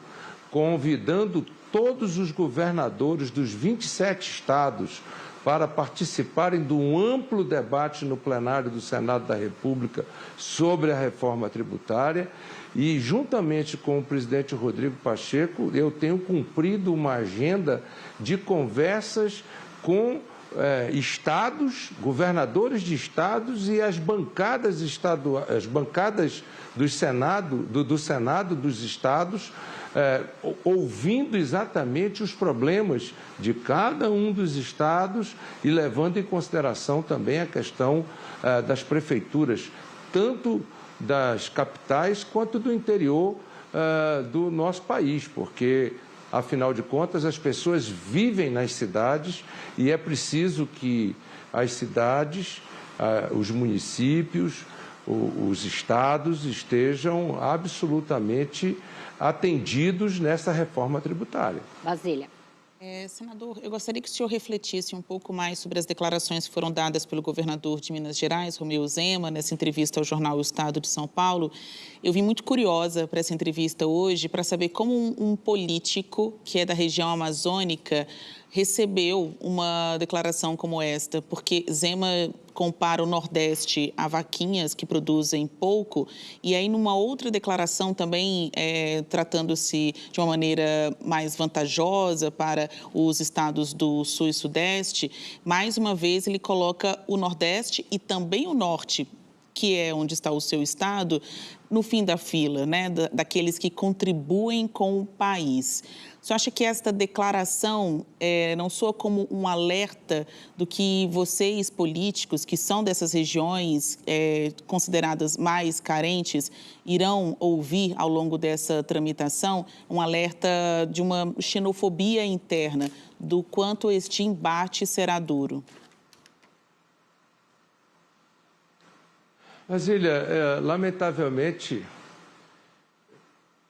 convidando todos os governadores dos 27 estados para participarem de um amplo debate no plenário do Senado da República sobre a reforma tributária. E, juntamente com o presidente Rodrigo Pacheco, eu tenho cumprido uma agenda de conversas com estados, governadores de estados e as bancadas estaduais, as bancadas do Senado dos estados, ouvindo exatamente os problemas de cada um dos estados e levando em consideração também a questão das prefeituras, tanto das capitais quanto do interior do nosso país, porque, afinal de contas, as pessoas vivem nas cidades e é preciso que as cidades, os municípios, os estados estejam absolutamente atendidos nessa reforma tributária. Basília. Senador, eu gostaria que o senhor refletisse um pouco mais sobre as declarações que foram dadas pelo governador de Minas Gerais, Romeu Zema, nessa entrevista ao jornal O Estado de São Paulo. Eu vim muito curiosa para essa entrevista hoje para saber como um político que é da região amazônica recebeu uma declaração como esta, porque Zema compara o Nordeste a vaquinhas que produzem pouco, e aí numa outra declaração também, tratando-se de uma maneira mais vantajosa para os estados do Sul e Sudeste, mais uma vez ele coloca o Nordeste e também o Norte, que é onde está o seu estado, no fim da fila, né, daqueles que contribuem com o país. Você acha que esta declaração não soa como um alerta do que vocês, políticos, que são dessas regiões consideradas mais carentes, irão ouvir ao longo dessa tramitação? Um alerta de uma xenofobia interna, do quanto este embate será duro? Brasília, lamentavelmente,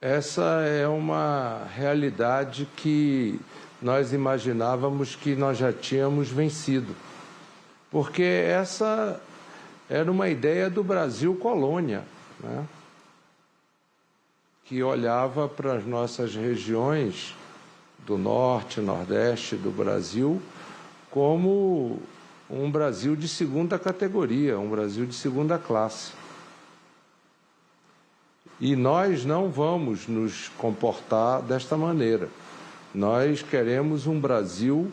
essa é uma realidade que nós imaginávamos que nós já tínhamos vencido. Porque essa era uma ideia do Brasil colônia, né? Que olhava para as nossas regiões do norte, nordeste do Brasil como um Brasil de segunda categoria, um Brasil de segunda classe. E nós não vamos nos comportar desta maneira. Nós queremos um Brasil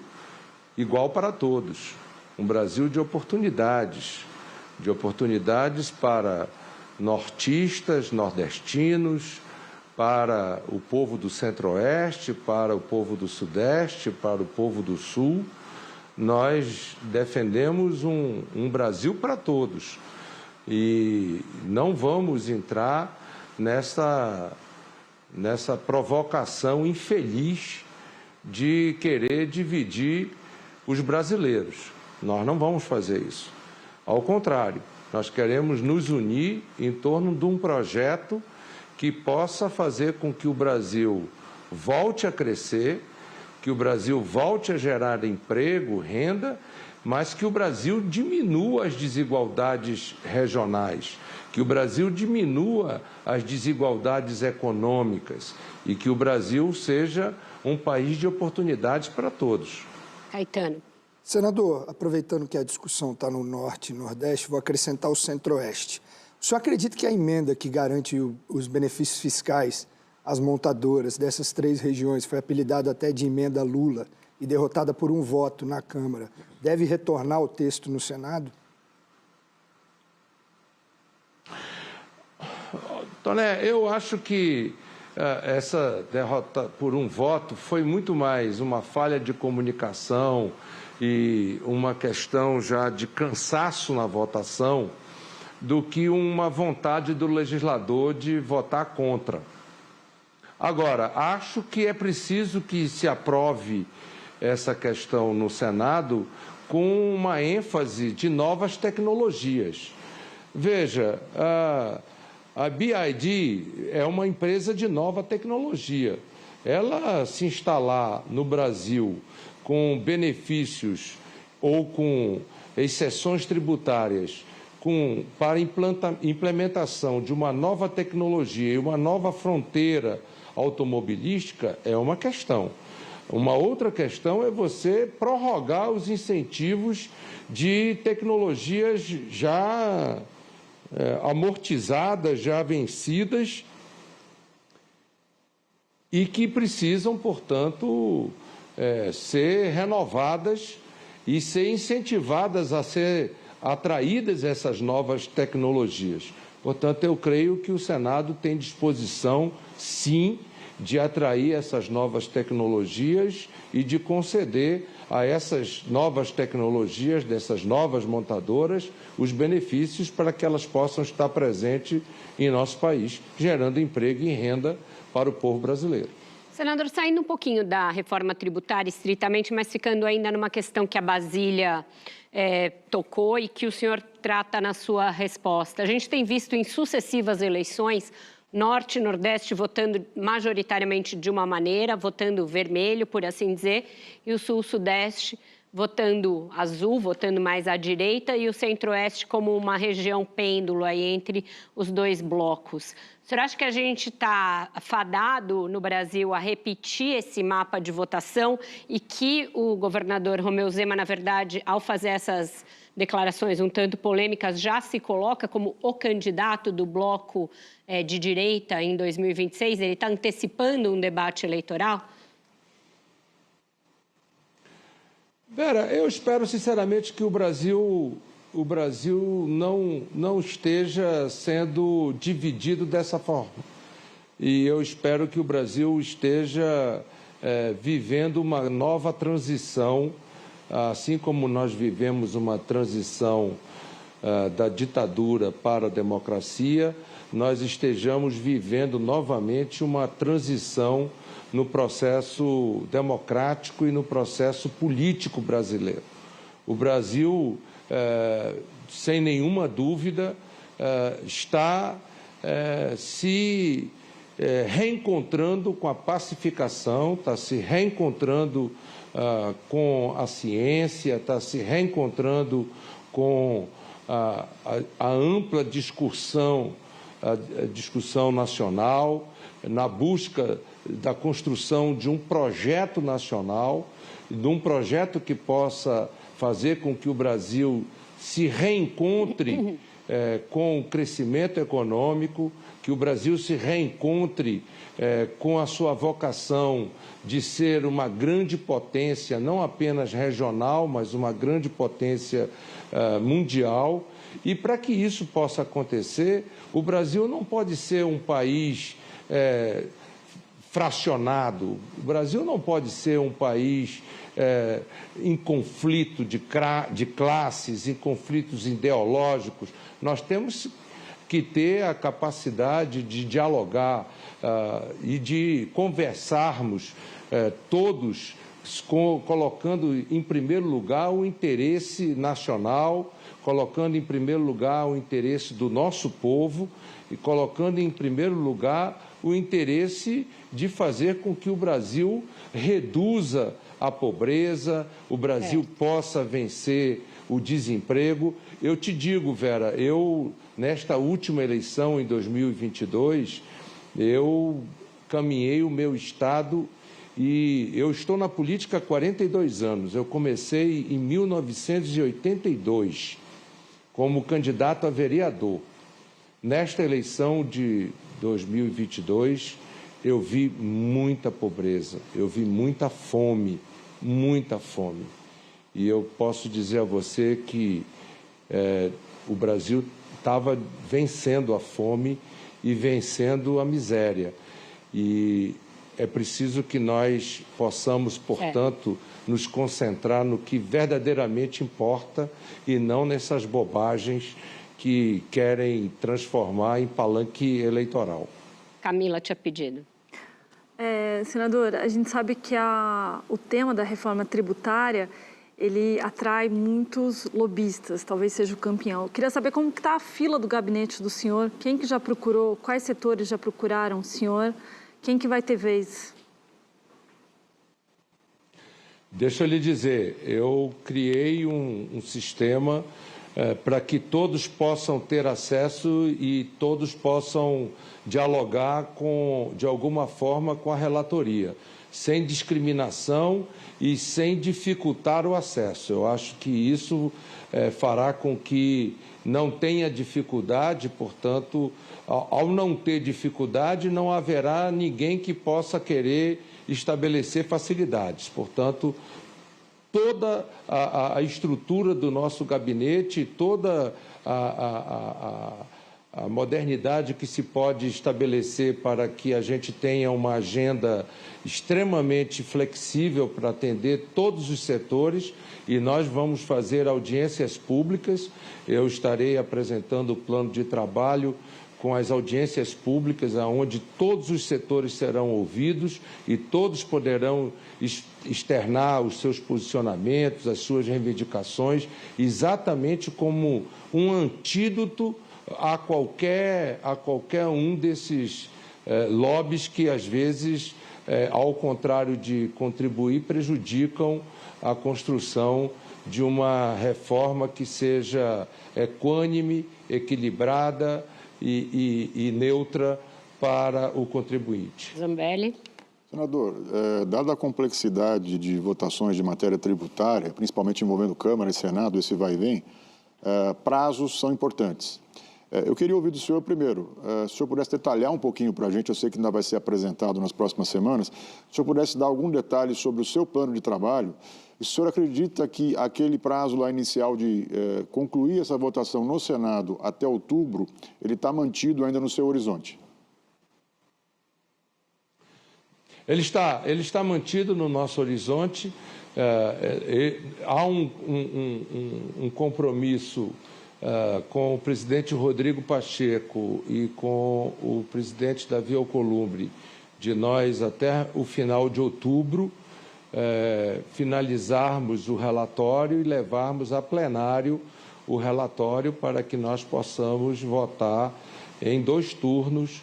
igual para todos, um Brasil de oportunidades para nortistas, nordestinos, para o povo do Centro-Oeste, para o povo do Sudeste, para o povo do Sul. Nós defendemos um Brasil para todos e não vamos entrar nessa provocação infeliz de querer dividir os brasileiros. Nós não vamos fazer isso. Ao contrário, nós queremos nos unir em torno de um projeto que possa fazer com que o Brasil volte a crescer, que o Brasil volte a gerar emprego, renda, mas que o Brasil diminua as desigualdades regionais, que o Brasil diminua as desigualdades econômicas e que o Brasil seja um país de oportunidades para todos. Caetano. Senador, aproveitando que a discussão está no Norte e Nordeste, vou acrescentar o Centro-Oeste. O senhor acredita que a emenda que garante os benefícios fiscais às montadoras dessas três regiões, foi apelidada até de emenda Lula e derrotada por um voto na Câmara, deve retornar ao texto no Senado? Toné, eu acho que essa derrota por um voto foi muito mais uma falha de comunicação e uma questão já de cansaço na votação do que uma vontade do legislador de votar contra. Agora, acho que é preciso que se aprove essa questão no Senado com uma ênfase de novas tecnologias. Veja, a BYD é uma empresa de nova tecnologia. Ela se instalar no Brasil com benefícios ou com exceções tributárias para implementação de uma nova tecnologia e uma nova fronteira automobilística é uma questão. Uma outra questão é você prorrogar os incentivos de tecnologias já amortizadas, já vencidas e que precisam, portanto, ser renovadas e ser incentivadas a ser atraídas essas novas tecnologias. Portanto, eu creio que o Senado tem disposição, sim, de atrair essas novas tecnologias e de conceder a essas novas tecnologias, dessas novas montadoras, os benefícios para que elas possam estar presentes em nosso país, gerando emprego e renda para o povo brasileiro. Senador, saindo um pouquinho da reforma tributária estritamente, mas ficando ainda numa questão que a Basília tocou e que o senhor trata na sua resposta. A gente tem visto em sucessivas eleições Norte e Nordeste votando majoritariamente de uma maneira, votando vermelho, por assim dizer, e o Sul-Sudeste votando azul, votando mais à direita, e o Centro-Oeste como uma região pêndulo aí entre os dois blocos. O senhor acha que a gente está fadado no Brasil a repetir esse mapa de votação e que o governador Romeu Zema, na verdade, ao fazer essas declarações um tanto polêmicas, já se coloca como o candidato do bloco de direita em 2026? Ele está antecipando um debate eleitoral? Vera, eu espero sinceramente que o Brasil não esteja sendo dividido dessa forma. E eu espero que o Brasil esteja vivendo uma nova transição, assim como nós vivemos uma transição da ditadura para a democracia, nós estejamos vivendo novamente uma transição no processo democrático e no processo político brasileiro. O Brasil, sem nenhuma dúvida, está se reencontrando com a pacificação, está se reencontrando com a ciência, está se reencontrando com a ampla discussão nacional, na busca da construção de um projeto nacional, de um projeto que possa fazer com que o Brasil se reencontre com o crescimento econômico, que o Brasil se reencontre com a sua vocação de ser uma grande potência, não apenas regional, mas uma grande potência mundial. E para que isso possa acontecer, o Brasil não pode ser um país fracionado, o Brasil não pode ser um país em conflito de classes, em conflitos ideológicos. Nós temos que ter a capacidade de dialogar e de conversarmos todos, colocando em primeiro lugar o interesse nacional, colocando em primeiro lugar o interesse do nosso povo e colocando em primeiro lugar o interesse de fazer com que o Brasil reduza a pobreza, o Brasil possa vencer o desemprego. Eu te digo, Vera, nesta última eleição, em 2022, eu caminhei o meu Estado e eu estou na política há 42 anos. Eu comecei em 1982 como candidato a vereador. Nesta eleição de 2022, eu vi muita pobreza, eu vi muita fome, muita fome. E eu posso dizer a você que o Brasil estava vencendo a fome e vencendo a miséria. E é preciso que nós possamos, portanto, nos concentrar no que verdadeiramente importa e não nessas bobagens que querem transformar em palanque eleitoral. Camila tinha pedido. Senador, a gente sabe que o tema da reforma tributária, ele atrai muitos lobistas, talvez seja o campeão. Eu queria saber como está a fila do gabinete do senhor, quem que já procurou, quais setores já procuraram o senhor, quem que vai ter vez? Deixa eu lhe dizer, eu criei um sistema para que todos possam ter acesso e todos possam dialogar de alguma forma com a relatoria, sem discriminação e sem dificultar o acesso. Eu acho que isso fará com que não tenha dificuldade, portanto, ao não ter dificuldade, não haverá ninguém que possa querer estabelecer facilidades. Portanto, toda a estrutura do nosso gabinete, toda a modernidade que se pode estabelecer para que a gente tenha uma agenda extremamente flexível para atender todos os setores, e nós vamos fazer audiências públicas. Eu estarei apresentando o plano de trabalho com as audiências públicas, onde todos os setores serão ouvidos e todos poderão externar os seus posicionamentos, as suas reivindicações, exatamente como um antídoto a qualquer um desses lobbies que, às vezes, ao contrário de contribuir, prejudicam a construção de uma reforma que seja equânime, equilibrada e neutra para o contribuinte. Zambelli. Senador, dada a complexidade de votações de matéria tributária, principalmente envolvendo Câmara e Senado, esse vai e vem, prazos são importantes. Eu queria ouvir do senhor primeiro, se o senhor pudesse detalhar um pouquinho para a gente, eu sei que ainda vai ser apresentado nas próximas semanas, se o senhor pudesse dar algum detalhe sobre o seu plano de trabalho, e se o senhor acredita que aquele prazo lá inicial de concluir essa votação no Senado até outubro, ele está mantido ainda no seu horizonte? Ele está mantido no nosso horizonte. Há um compromisso com o presidente Rodrigo Pacheco e com o presidente Davi Alcolumbre de nós, até o final de outubro, finalizarmos o relatório e levarmos a plenário o relatório para que nós possamos votar em 2 turnos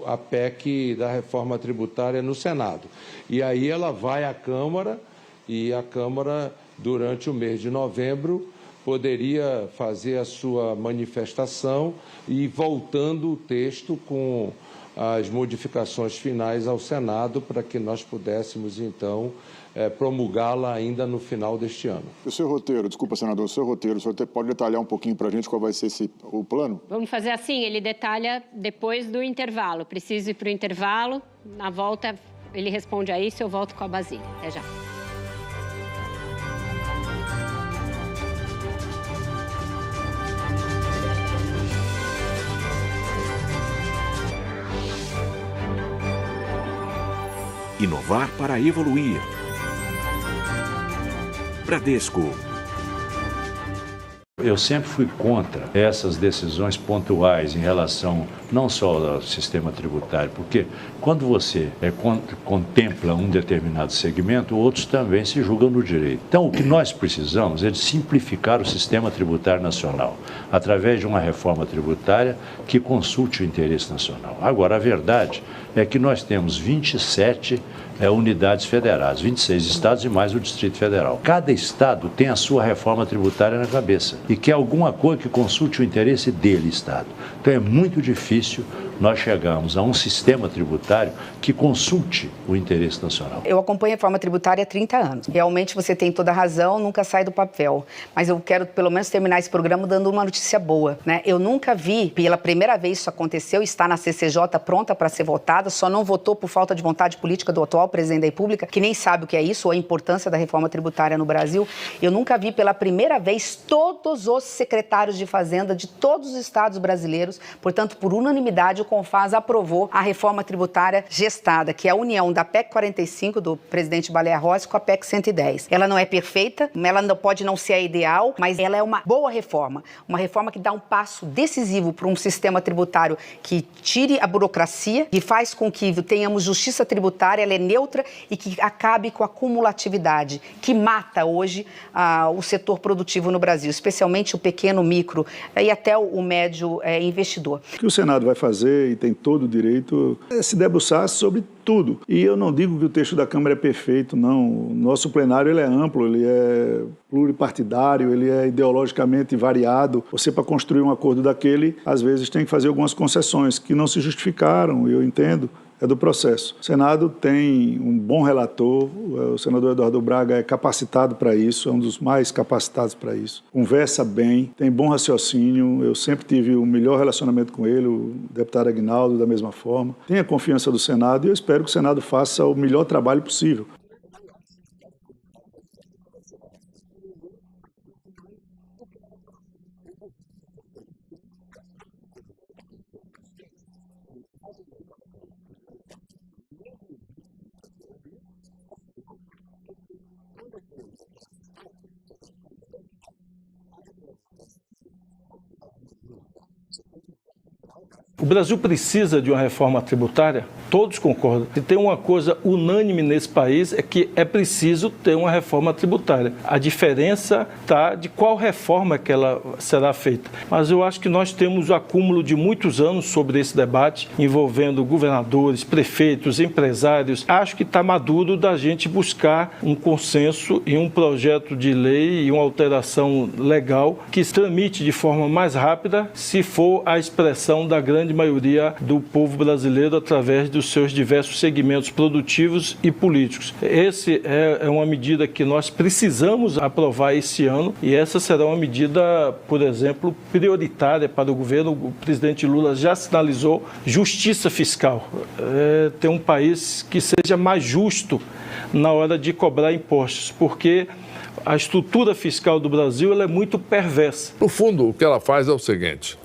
a PEC da reforma tributária no Senado. E aí ela vai à Câmara, e a Câmara, durante o mês de novembro, poderia fazer a sua manifestação e voltando o texto com as modificações finais ao Senado para que nós pudéssemos, então, promulgá-la ainda no final deste ano. O seu roteiro, desculpa, senador, o senhor pode detalhar um pouquinho para a gente qual vai ser o plano? Vamos fazer assim, ele detalha depois do intervalo. Preciso ir para o intervalo, na volta ele responde a isso, eu volto com a Basília. Até já. Inovar para evoluir. Bradesco. Eu sempre fui contra essas decisões pontuais em relação não só ao sistema tributário, porque quando você contempla um determinado segmento, outros também se julgam no direito. Então, o que nós precisamos é de simplificar o sistema tributário nacional, através de uma reforma tributária que consulte o interesse nacional. Agora, a verdade é que nós temos 27 unidades federadas, 26 estados e mais o Distrito Federal. Cada estado tem a sua reforma tributária na cabeça e quer alguma coisa que consulte o interesse dele, estado. Então é muito difícil nós chegarmos a um sistema tributário que consulte o interesse nacional. Eu acompanho a reforma tributária há 30 anos. Realmente você tem toda a razão, nunca sai do papel. Mas eu quero pelo menos terminar esse programa dando uma notícia boa, né? Eu nunca vi, pela primeira vez isso aconteceu, está na CCJ pronta para ser votada, só não votou por falta de vontade política do atual presidente da República, que nem sabe o que é isso, ou a importância da reforma tributária no Brasil. Eu nunca vi pela primeira vez todos os secretários de Fazenda de todos os estados brasileiros, portanto, por unanimidade, o CONFAS aprovou a reforma tributária gestada, que é a união da PEC 45 do presidente Baleia Rossi com a PEC 110. Ela não é perfeita, ela não pode não ser a ideal, mas ela é uma boa reforma, uma reforma que dá um passo decisivo para um sistema tributário que tire a burocracia, que faz com que tenhamos justiça tributária, ela é neutra e que acabe com a cumulatividade, que mata hoje o setor produtivo no Brasil, especialmente o pequeno, micro e até o médio investidor. O que o Senado vai fazer, e tem todo o direito, é se debruçar sobre tudo. E eu não digo que o texto da Câmara é perfeito, não. O nosso plenário ele é amplo, ele é pluripartidário, ele é ideologicamente variado. Você, para construir um acordo daquele, às vezes tem que fazer algumas concessões que não se justificaram, eu entendo. É do processo. O Senado tem um bom relator, o senador Eduardo Braga é capacitado para isso, é um dos mais capacitados para isso. Conversa bem, tem bom raciocínio, eu sempre tive o melhor relacionamento com ele, o deputado Aguinaldo da mesma forma. Tem a confiança do Senado e eu espero que o Senado faça o melhor trabalho possível. O Brasil precisa de uma reforma tributária? Todos concordam. Se tem uma coisa unânime nesse país é que é preciso ter uma reforma tributária. A diferença está de qual reforma que ela será feita. Mas eu acho que nós temos o acúmulo de muitos anos sobre esse debate, envolvendo governadores, prefeitos, empresários. Acho que está maduro da gente buscar um consenso e um projeto de lei e uma alteração legal que se tramite de forma mais rápida, se for a expressão da grande maioria do povo brasileiro através dos seus diversos segmentos produtivos e políticos. Esse é uma medida que nós precisamos aprovar esse ano e essa será uma medida, por exemplo, prioritária para o governo. O presidente Lula já sinalizou justiça fiscal. Ter um país que seja mais justo na hora de cobrar impostos, porque a estrutura fiscal do Brasil ela é muito perversa. No fundo, o que ela faz é o seguinte,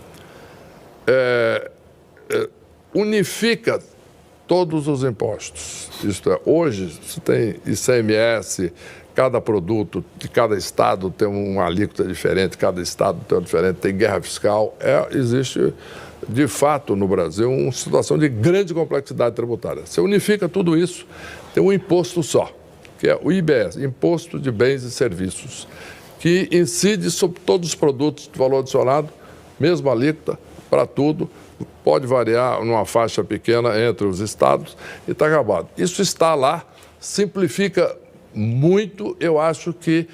unifica todos os impostos. Isto é, hoje você tem ICMS, cada produto de cada estado tem uma alíquota diferente, cada estado tem uma diferente, tem guerra fiscal. Existe, de fato, no Brasil, uma situação de grande complexidade tributária. Você unifica tudo isso, tem um imposto só, que é o IBS, Imposto de Bens e Serviços, que incide sobre todos os produtos de valor adicionado, mesma alíquota, para tudo, pode variar numa faixa pequena entre os estados e está acabado. Isso está lá, simplifica muito, eu acho que...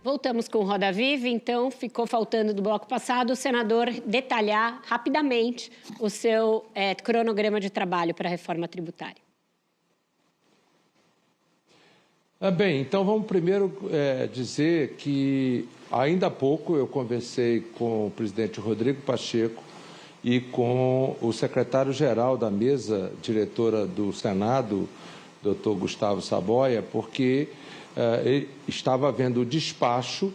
Voltamos com o Roda Viva, então ficou faltando do bloco passado o senador detalhar rapidamente o seu cronograma de trabalho para a reforma tributária. Bem, então vamos primeiro dizer que ainda há pouco eu conversei com o presidente Rodrigo Pacheco e com o secretário-geral da mesa diretora do Senado, doutor Gustavo Saboia, porque estava havendo o despacho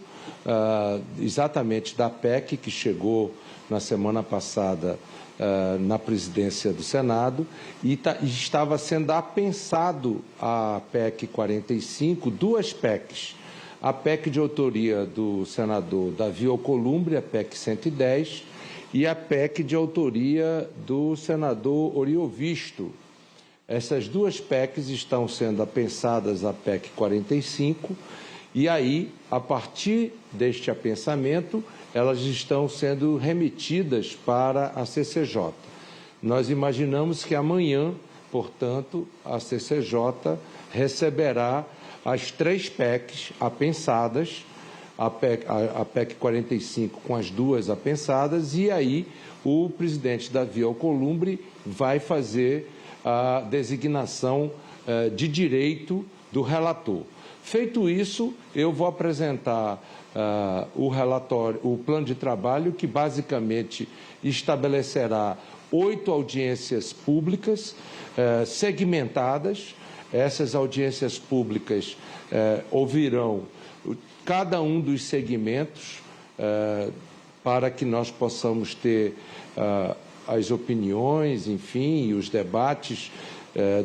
exatamente da PEC que chegou na semana passada na presidência do Senado e estava sendo apensado a PEC 45, duas PECs. A PEC de autoria do senador Davi Alcolumbre, a PEC 110, e a PEC de autoria do senador Oriovisto. Essas duas PECs estão sendo apensadas à PEC 45 e aí, a partir deste apensamento, elas estão sendo remetidas para a CCJ. Nós imaginamos que amanhã, portanto, a CCJ receberá as três PECs apensadas, a PEC 45 com as duas apensadas, e aí o presidente Davi Alcolumbre vai fazer a designação de direito do relator. Feito isso, eu vou apresentar o relatório, o plano de trabalho, que basicamente estabelecerá 8 audiências públicas segmentadas. Essas audiências públicas ouvirão cada um dos segmentos para que nós possamos ter as opiniões, enfim, e os debates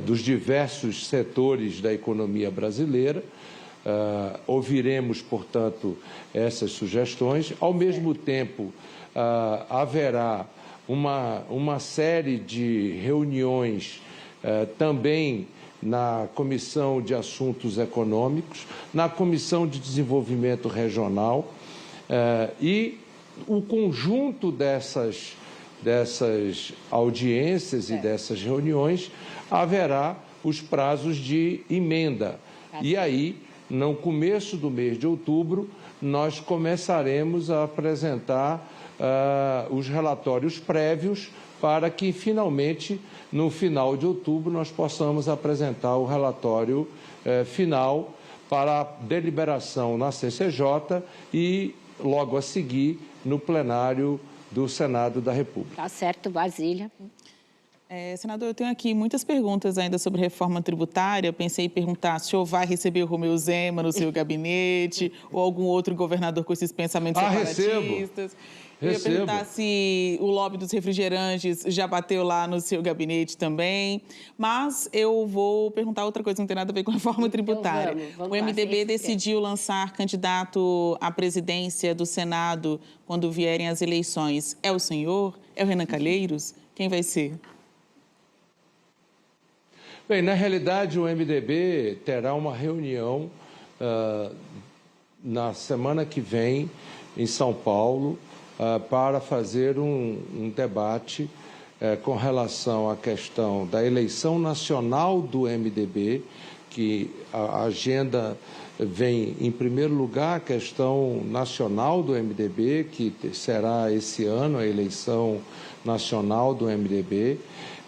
dos diversos setores da economia brasileira. Ouviremos, portanto, essas sugestões. Ao mesmo tempo, haverá uma série de reuniões também na Comissão de Assuntos Econômicos, na Comissão de Desenvolvimento Regional, e o conjunto dessas audiências e dessas reuniões haverá os prazos de emenda. E aí, no começo do mês de outubro, nós começaremos a apresentar os relatórios prévios para que, finalmente, no final de outubro, nós possamos apresentar o relatório final para deliberação na CCJ e, logo a seguir, no plenário do Senado da República. Tá certo, Basília. Senador, eu tenho aqui muitas perguntas ainda sobre reforma tributária. Eu pensei em perguntar se o senhor vai receber o Romeu Zema no seu gabinete ou algum outro governador com esses pensamentos separatistas. Eu ia perguntar se o lobby dos refrigerantes já bateu lá no seu gabinete também. Mas eu vou perguntar outra coisa que não tem nada a ver com a reforma tributária. Vamos o MDB decidiu lançar candidato à presidência do Senado quando vierem as eleições. É o senhor? É o Renan Calheiros? Quem vai ser? Bem, na realidade, o MDB terá uma reunião na semana que vem em São Paulo para fazer um debate com relação à questão da eleição nacional do MDB, que a agenda vem, em primeiro lugar, a questão nacional do MDB, que será esse ano a eleição nacional do MDB.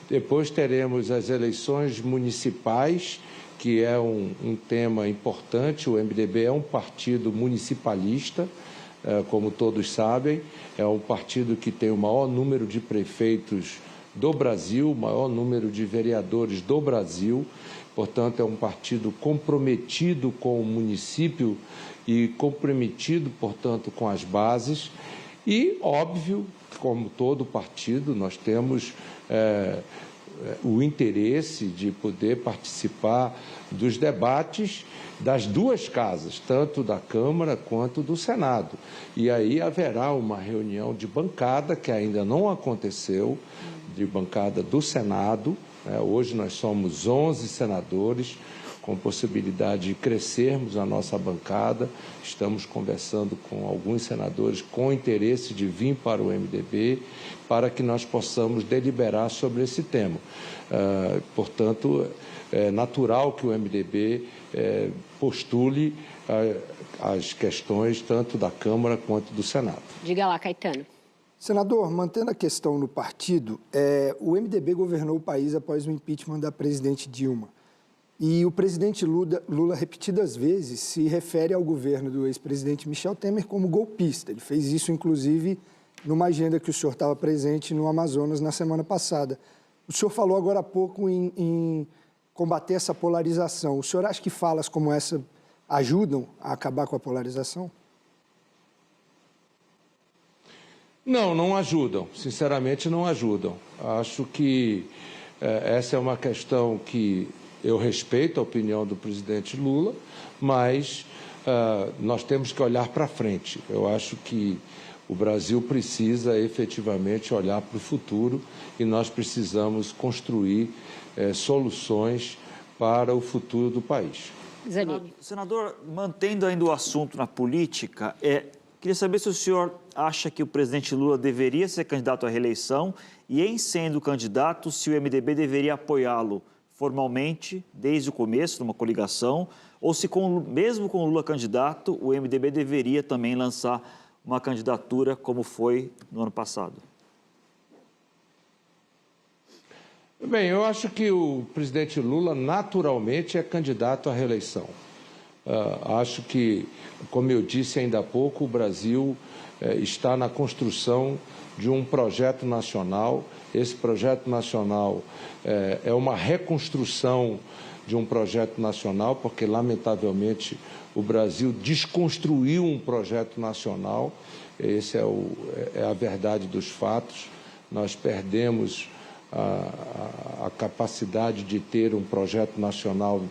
Depois teremos as eleições municipais, que é um tema importante. O MDB é um partido municipalista, como todos sabem. É um partido que tem o maior número de prefeitos do Brasil, o maior número de vereadores do Brasil. Portanto, é um partido comprometido com o município e comprometido, portanto, com as bases. E, óbvio, como todo partido, nós temos o interesse de poder participar dos debates das duas casas, tanto da Câmara quanto do Senado. E aí haverá uma reunião de bancada, que ainda não aconteceu, de bancada do Senado. Hoje nós somos 11 senadores, com possibilidade de crescermos a nossa bancada. Estamos conversando com alguns senadores com interesse de vir para o MDB, para que nós possamos deliberar sobre esse tema. Portanto, é natural que o MDB postule as questões tanto da Câmara quanto do Senado. Diga lá, Caetano. Senador, mantendo a questão no partido, o MDB governou o país após o impeachment da presidente Dilma. E o presidente Lula, repetidas vezes, se refere ao governo do ex-presidente Michel Temer como golpista. Ele fez isso, inclusive, numa agenda que o senhor estava presente no Amazonas na semana passada. O senhor falou agora há pouco em combater essa polarização. O senhor acha que falas como essa ajudam a acabar com a polarização? Não, não ajudam. Sinceramente, não ajudam. Acho que essa é uma questão que eu respeito a opinião do presidente Lula, mas nós temos que olhar para frente. Eu acho que o Brasil precisa efetivamente olhar para o futuro e nós precisamos construir soluções para o futuro do país. Senador, mantendo ainda o assunto na política, queria saber se o senhor acha que o presidente Lula deveria ser candidato à reeleição e, em sendo candidato, se o MDB deveria apoiá-lo formalmente, desde o começo, numa coligação, ou se, mesmo com o Lula candidato, o MDB deveria também lançar uma candidatura como foi no ano passado. Bem, eu acho que o presidente Lula naturalmente é candidato à reeleição. Acho que, como eu disse ainda há pouco, o Brasil está na construção de um projeto nacional. Esse projeto nacional é uma reconstrução de um projeto nacional, porque, lamentavelmente, o Brasil desconstruiu um projeto nacional. Essa é a verdade dos fatos. Nós perdemos a capacidade de ter um projeto nacional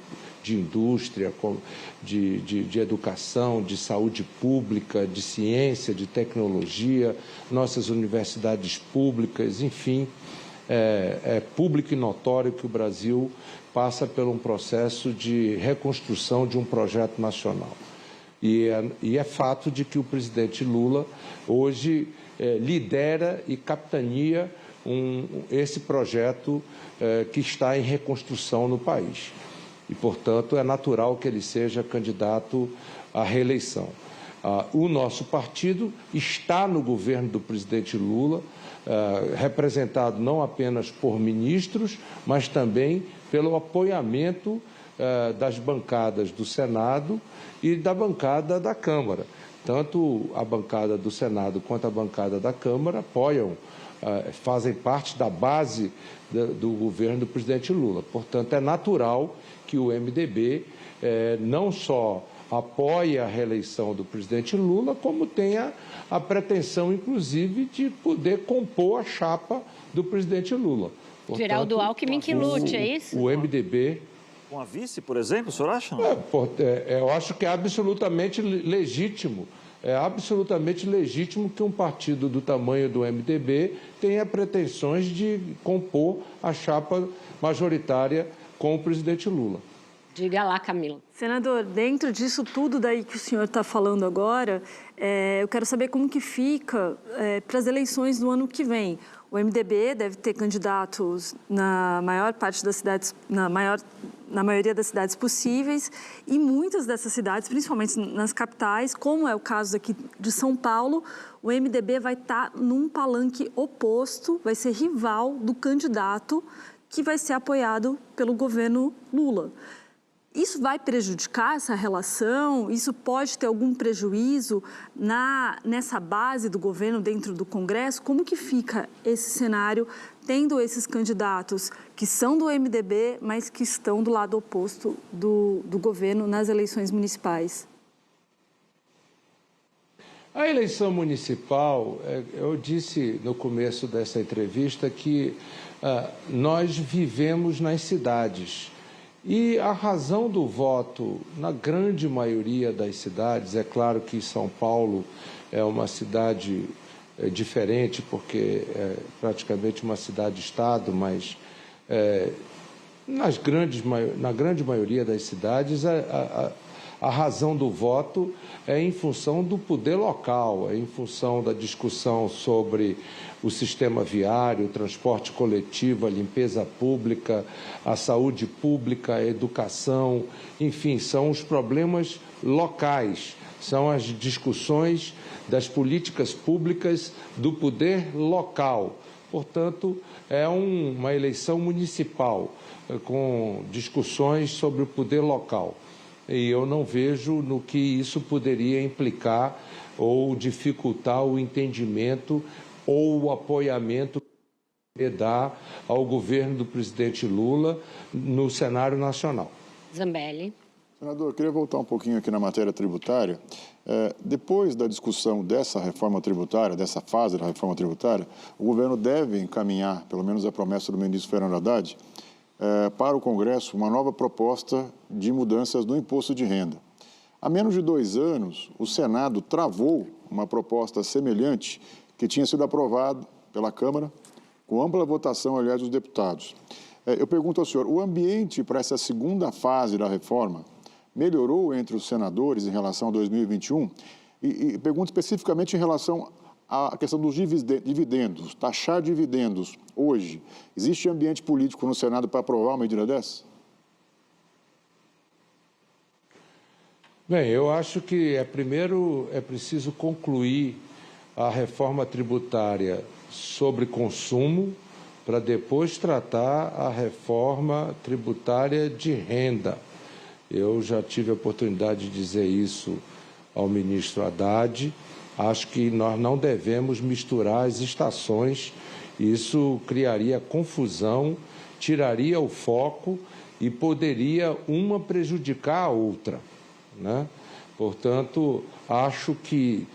de indústria, de educação, de saúde pública, de ciência, de tecnologia, nossas universidades públicas, enfim, é público e notório que o Brasil passa por um processo de reconstrução de um projeto nacional. E é fato de que o presidente Lula hoje lidera e capitania esse projeto que está em reconstrução no país. E, portanto, é natural que ele seja candidato à reeleição. O nosso partido está no governo do presidente Lula, representado não apenas por ministros, mas também pelo apoiamento das bancadas do Senado e da bancada da Câmara. Tanto a bancada do Senado quanto a bancada da Câmara apoiam fazem parte da base do governo do presidente Lula. Portanto, é natural que o MDB não só apoie a reeleição do presidente Lula, como tenha a pretensão, inclusive, de poder compor a chapa do presidente Lula. Portanto, Geraldo Alckmin que lute, é isso? O MDB... Com a vice, por exemplo, o senhor acha? Eu acho que é absolutamente legítimo. É absolutamente legítimo que um partido do tamanho do MDB tenha pretensões de compor a chapa majoritária com o presidente Lula. Diga lá, Camila. Senador, dentro disso tudo daí que o senhor está falando agora, eu quero saber como que fica para as eleições do ano que vem. O MDB deve ter candidatos na maior parte das cidades, na maioria das cidades possíveis, e muitas dessas cidades, principalmente nas capitais, como é o caso aqui de São Paulo, o MDB vai estar num palanque oposto, vai ser rival do candidato que vai ser apoiado pelo governo Lula. Isso vai prejudicar essa relação? Isso pode ter algum prejuízo nessa base do governo dentro do Congresso? Como que fica esse cenário, tendo esses candidatos que são do MDB, mas que estão do lado oposto do governo nas eleições municipais? A eleição municipal, eu disse no começo dessa entrevista que nós vivemos nas cidades. E a razão do voto, na grande maioria das cidades, é claro que São Paulo é uma cidade diferente, porque é praticamente uma cidade-estado, mas na grande maioria das cidades a razão do voto é em função do poder local, é em função da discussão sobre o sistema viário, o transporte coletivo, a limpeza pública, a saúde pública, a educação, enfim, são os problemas locais, são as discussões das políticas públicas do poder local. Portanto, é uma eleição municipal, com discussões sobre o poder local. E eu não vejo no que isso poderia implicar ou dificultar o entendimento ou o apoiamento que dá ao governo do presidente Lula no cenário nacional. Zambelli. Senador, eu queria voltar um pouquinho aqui na matéria tributária. Depois da discussão dessa reforma tributária, dessa fase da reforma tributária, o governo deve encaminhar, pelo menos a promessa do ministro Fernando Haddad, para o Congresso uma nova proposta de mudanças no imposto de renda. Há menos de 2 anos, o Senado travou uma proposta semelhante que tinha sido aprovada pela Câmara, com ampla votação, aliás, dos deputados. Eu pergunto ao senhor, o ambiente para essa segunda fase da reforma melhorou entre os senadores em relação a 2021? E pergunto especificamente em relação à questão dos dividendos, taxar dividendos hoje. Existe ambiente político no Senado para aprovar uma medida dessa? Bem, eu acho que primeiro é preciso concluir a reforma tributária sobre consumo para depois tratar a reforma tributária de renda. Eu já tive a oportunidade de dizer isso ao ministro Haddad. Acho que nós não devemos misturar as estações. Isso criaria confusão, tiraria o foco e poderia uma prejudicar a outra, né? Portanto, acho que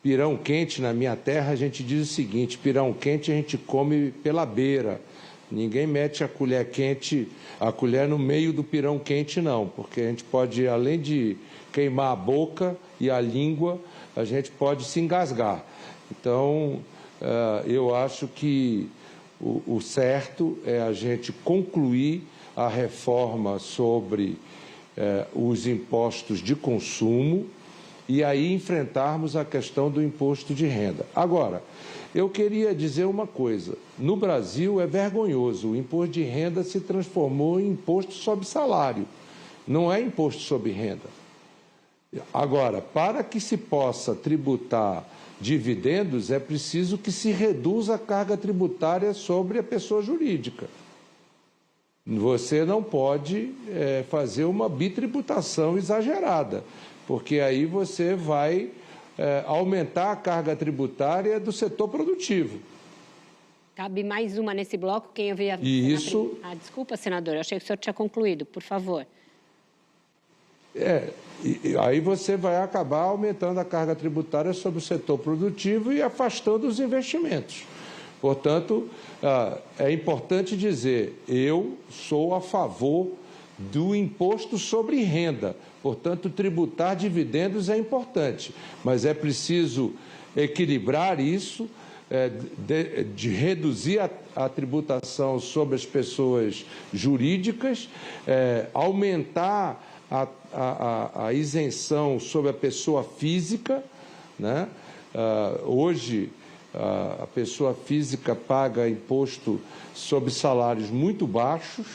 pirão quente, na minha terra, a gente diz o seguinte: pirão quente a gente come pela beira. Ninguém mete a colher quente, a colher no meio do pirão quente, não, porque a gente pode, além de queimar a boca e a língua, a gente pode se engasgar. Então, eu acho que o certo é a gente concluir a reforma sobre os impostos de consumo e aí enfrentarmos a questão do imposto de renda. Agora, eu queria dizer uma coisa: no Brasil é vergonhoso, o imposto de renda se transformou em imposto sobre salário, não é imposto sobre renda. Agora, para que se possa tributar dividendos, é preciso que se reduza a carga tributária sobre a pessoa jurídica. Você não pode fazer uma bitributação exagerada, porque aí você vai aumentar a carga tributária do setor produtivo. Cabe mais uma nesse bloco. Quem havia... E isso... desculpa, senador, eu achei que o senhor tinha concluído, por favor. E aí você vai acabar aumentando a carga tributária sobre o setor produtivo e afastando os investimentos. Portanto, é importante dizer, eu sou a favor do imposto sobre renda. Portanto, tributar dividendos é importante, mas é preciso equilibrar isso, de reduzir a tributação sobre as pessoas jurídicas, aumentar a isenção sobre a pessoa física, né? Hoje, a pessoa física paga imposto sobre salários muito baixos,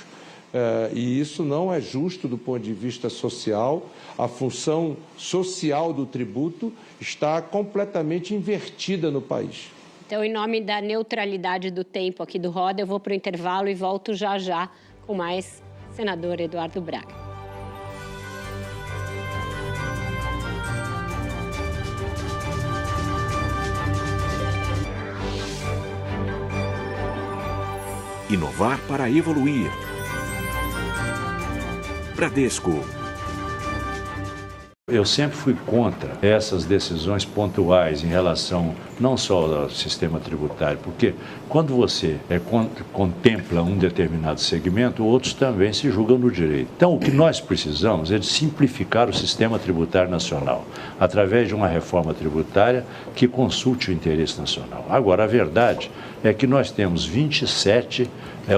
e isso não é justo do ponto de vista social. A função social do tributo está completamente invertida no país. Então, em nome da neutralidade do tempo aqui do Roda, eu vou para o intervalo e volto já já com mais senador Eduardo Braga. Inovar para evoluir. Bradesco. Eu sempre fui contra essas decisões pontuais em relação não só ao sistema tributário, porque quando você contempla um determinado segmento, outros também se julgam no direito. Então, o que nós precisamos é de simplificar o sistema tributário nacional, através de uma reforma tributária que consulte o interesse nacional. Agora, a verdade é que nós temos 27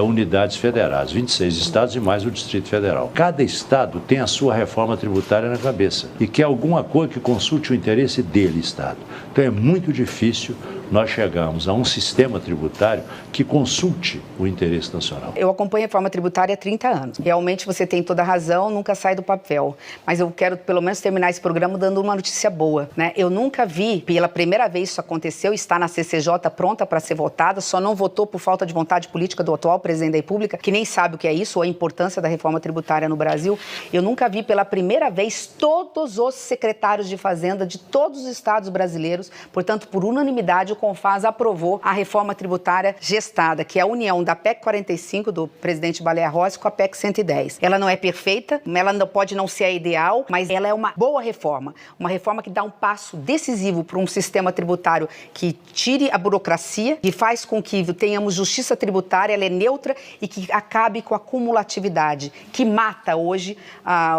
unidades federadas, 26 estados e mais o Distrito Federal. Cada estado tem a sua reforma tributária na cabeça e quer alguma coisa que consulte o interesse dele, estado. Então é muito difícil nós chegarmos a um sistema tributário que consulte o interesse nacional. Eu acompanho a reforma tributária há 30 anos. Realmente você tem toda a razão, nunca sai do papel. Mas eu quero pelo menos terminar esse programa dando uma notícia boa, né? Eu nunca vi, pela primeira vez isso aconteceu, está na CCJ pronta para ser votada, só não votou por falta de vontade política do atual presidente da República, que nem sabe o que é isso, ou a importância da reforma tributária no Brasil. Eu nunca vi pela primeira vez todos os secretários de Fazenda de todos os estados brasileiros, portanto, por unanimidade, o CONFAS aprovou a reforma tributária gestada, que é a união da PEC 45 do presidente Baleia Rossi com a PEC 110. Ela não é perfeita, ela não pode não ser a ideal, mas ela é uma boa reforma, uma reforma que dá um passo decisivo para um sistema tributário que tire a burocracia, que faz com que tenhamos justiça tributária, ela é neutra e que acabe com a cumulatividade, que mata hoje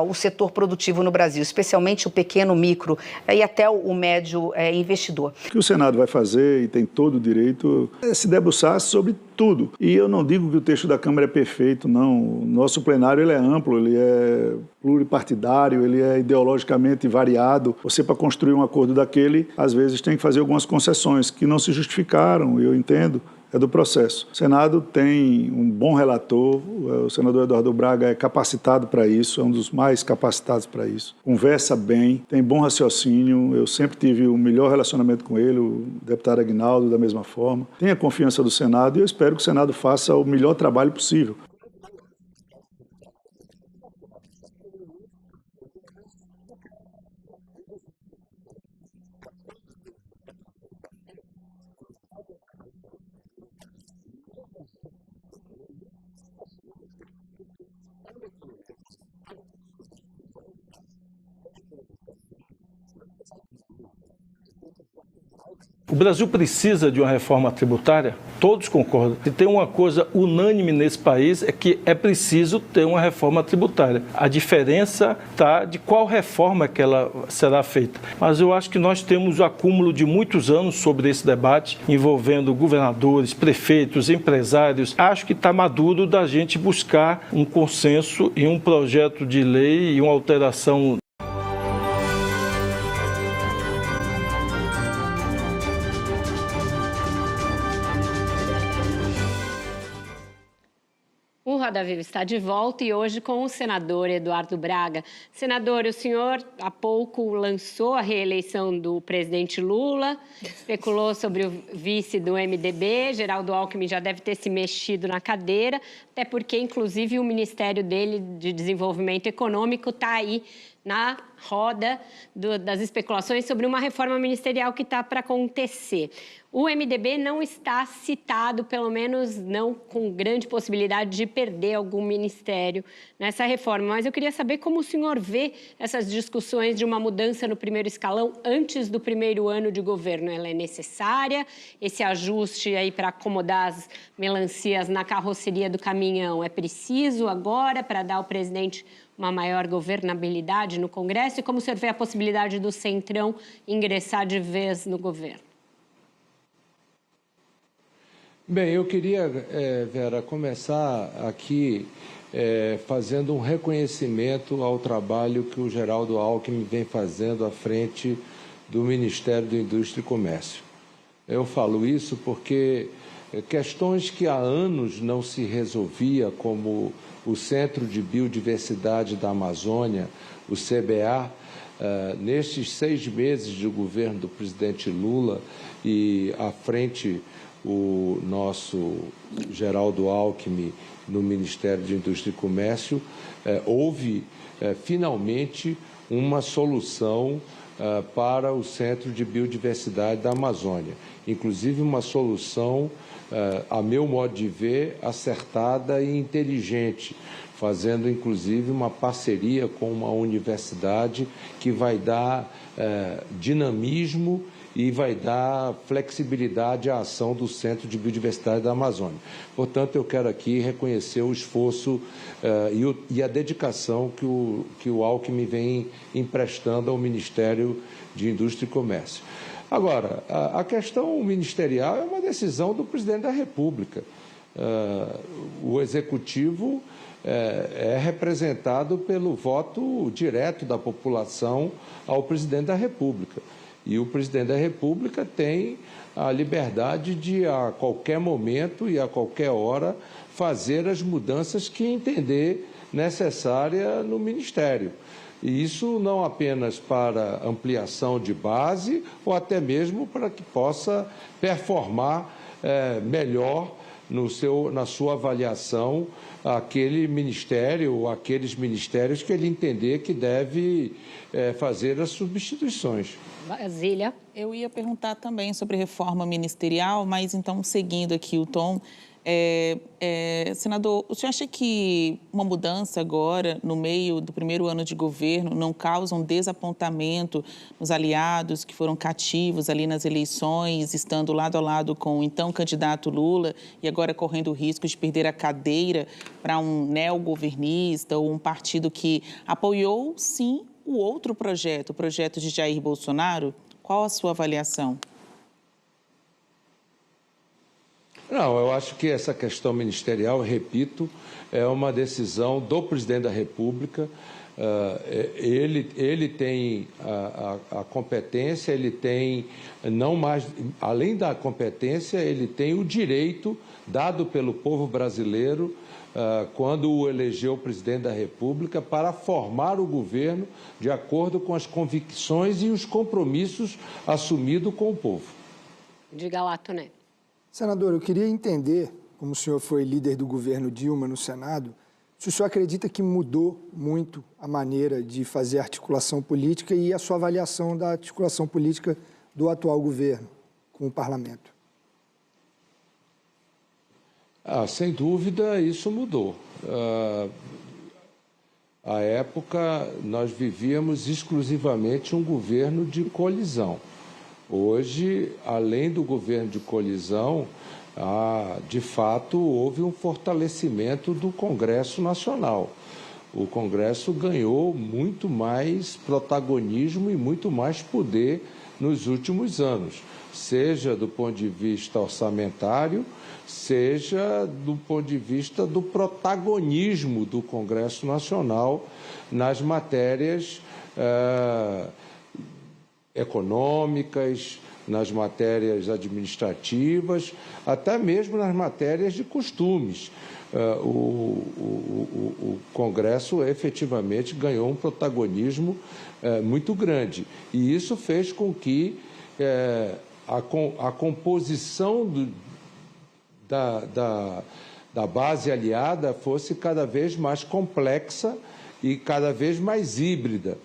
o setor produtivo no Brasil, especialmente o pequeno, micro e até o médio investidor. O que o Senado vai fazer, e tem todo o direito, é se debruçar sobre tudo. E eu não digo que o texto da Câmara é perfeito, não. O nosso plenário ele é amplo, ele é pluripartidário, ele é ideologicamente variado. Você, para construir um acordo daquele, às vezes tem que fazer algumas concessões que não se justificaram, eu entendo. É do processo. O Senado tem um bom relator, o senador Eduardo Braga é capacitado para isso, é um dos mais capacitados para isso. Conversa bem, tem bom raciocínio, eu sempre tive o melhor relacionamento com ele, o deputado Aguinaldo da mesma forma. Tenho a confiança do Senado e eu espero que o Senado faça o melhor trabalho possível. O Brasil precisa de uma reforma tributária? Todos concordam. Se tem uma coisa unânime nesse país é que é preciso ter uma reforma tributária. A diferença está de qual reforma que ela será feita. Mas eu acho que nós temos o acúmulo de muitos anos sobre esse debate, envolvendo governadores, prefeitos, empresários. Acho que está maduro da gente buscar um consenso e um projeto de lei e uma alteração. O Roda Viva está de volta e hoje com o senador Eduardo Braga. Senador, o senhor há pouco lançou a reeleição do presidente Lula, especulou sobre o vice do MDB, Geraldo Alckmin já deve ter se mexido na cadeira, até porque, inclusive, o Ministério dele de Desenvolvimento Econômico está aí na roda das especulações sobre uma reforma ministerial que está para acontecer. O MDB não está citado, pelo menos não com grande possibilidade de perder algum ministério nessa reforma. Mas eu queria saber como o senhor vê essas discussões de uma mudança no primeiro escalão antes do primeiro ano de governo. Ela é necessária? Esse ajuste aí para acomodar as melancias na carroceria do caminhão é preciso agora para dar ao presidente uma maior governabilidade no Congresso? E como o senhor vê a possibilidade do Centrão ingressar de vez no governo? Bem, eu queria, Vera, começar aqui fazendo um reconhecimento ao trabalho que o Geraldo Alckmin vem fazendo à frente do Ministério da Indústria e Comércio. Eu falo isso porque questões que há anos não se resolvia, como o Centro de Biodiversidade da Amazônia, o CBA, nestes 6 meses de governo do presidente Lula e à frente o nosso Geraldo Alckmin no Ministério de Indústria e Comércio, houve finalmente uma solução para o Centro de Biodiversidade da Amazônia. Inclusive uma solução, a meu modo de ver, acertada e inteligente, fazendo inclusive uma parceria com uma universidade que vai dar dinamismo e vai dar flexibilidade à ação do Centro de Biodiversidade da Amazônia. Portanto, eu quero aqui reconhecer o esforço e a dedicação que o Alckmin vem emprestando ao Ministério de Indústria e Comércio. Agora, a questão ministerial é uma decisão do presidente da República. O Executivo é representado pelo voto direto da população ao presidente da República. E o presidente da República tem a liberdade de, a qualquer momento e a qualquer hora, fazer as mudanças que entender necessária no Ministério. E isso não apenas para ampliação de base, ou até mesmo para que possa performar melhor na sua avaliação aquele ministério ou aqueles ministérios que ele entender que deve fazer as substituições. Brasília. Eu ia perguntar também sobre reforma ministerial, mas então, seguindo aqui o tom, senador, o senhor acha que uma mudança agora, no meio do primeiro ano de governo, não causa um desapontamento nos aliados que foram cativos ali nas eleições, estando lado a lado com o então candidato Lula e agora correndo o risco de perder a cadeira para um neogovernista ou um partido que apoiou, sim, o outro projeto, o projeto de Jair Bolsonaro? Qual a sua avaliação? Não, eu acho que essa questão ministerial, repito, é uma decisão do presidente da República. Ele tem a competência, ele tem, não mais, além da competência, ele tem o direito dado pelo povo brasileiro quando o elegeu presidente da República para formar o governo de acordo com as convicções e os compromissos assumidos com o povo. Diga lá, Toné. Senador, eu queria entender, como o senhor foi líder do governo Dilma no Senado, se o senhor acredita que mudou muito a maneira de fazer articulação política e a sua avaliação da articulação política do atual governo com o parlamento. Sem dúvida, isso mudou. À época, nós vivíamos exclusivamente um governo de coalizão. Hoje, além do governo de coalizão, de fato, houve um fortalecimento do Congresso Nacional. O Congresso ganhou muito mais protagonismo e muito mais poder nos últimos anos, seja do ponto de vista orçamentário, seja do ponto de vista do protagonismo do Congresso Nacional nas matérias econômicas, nas matérias administrativas, até mesmo nas matérias de costumes. o Congresso efetivamente ganhou um protagonismo muito grande. E isso fez com que a composição da base aliada fosse cada vez mais complexa e cada vez mais híbrida.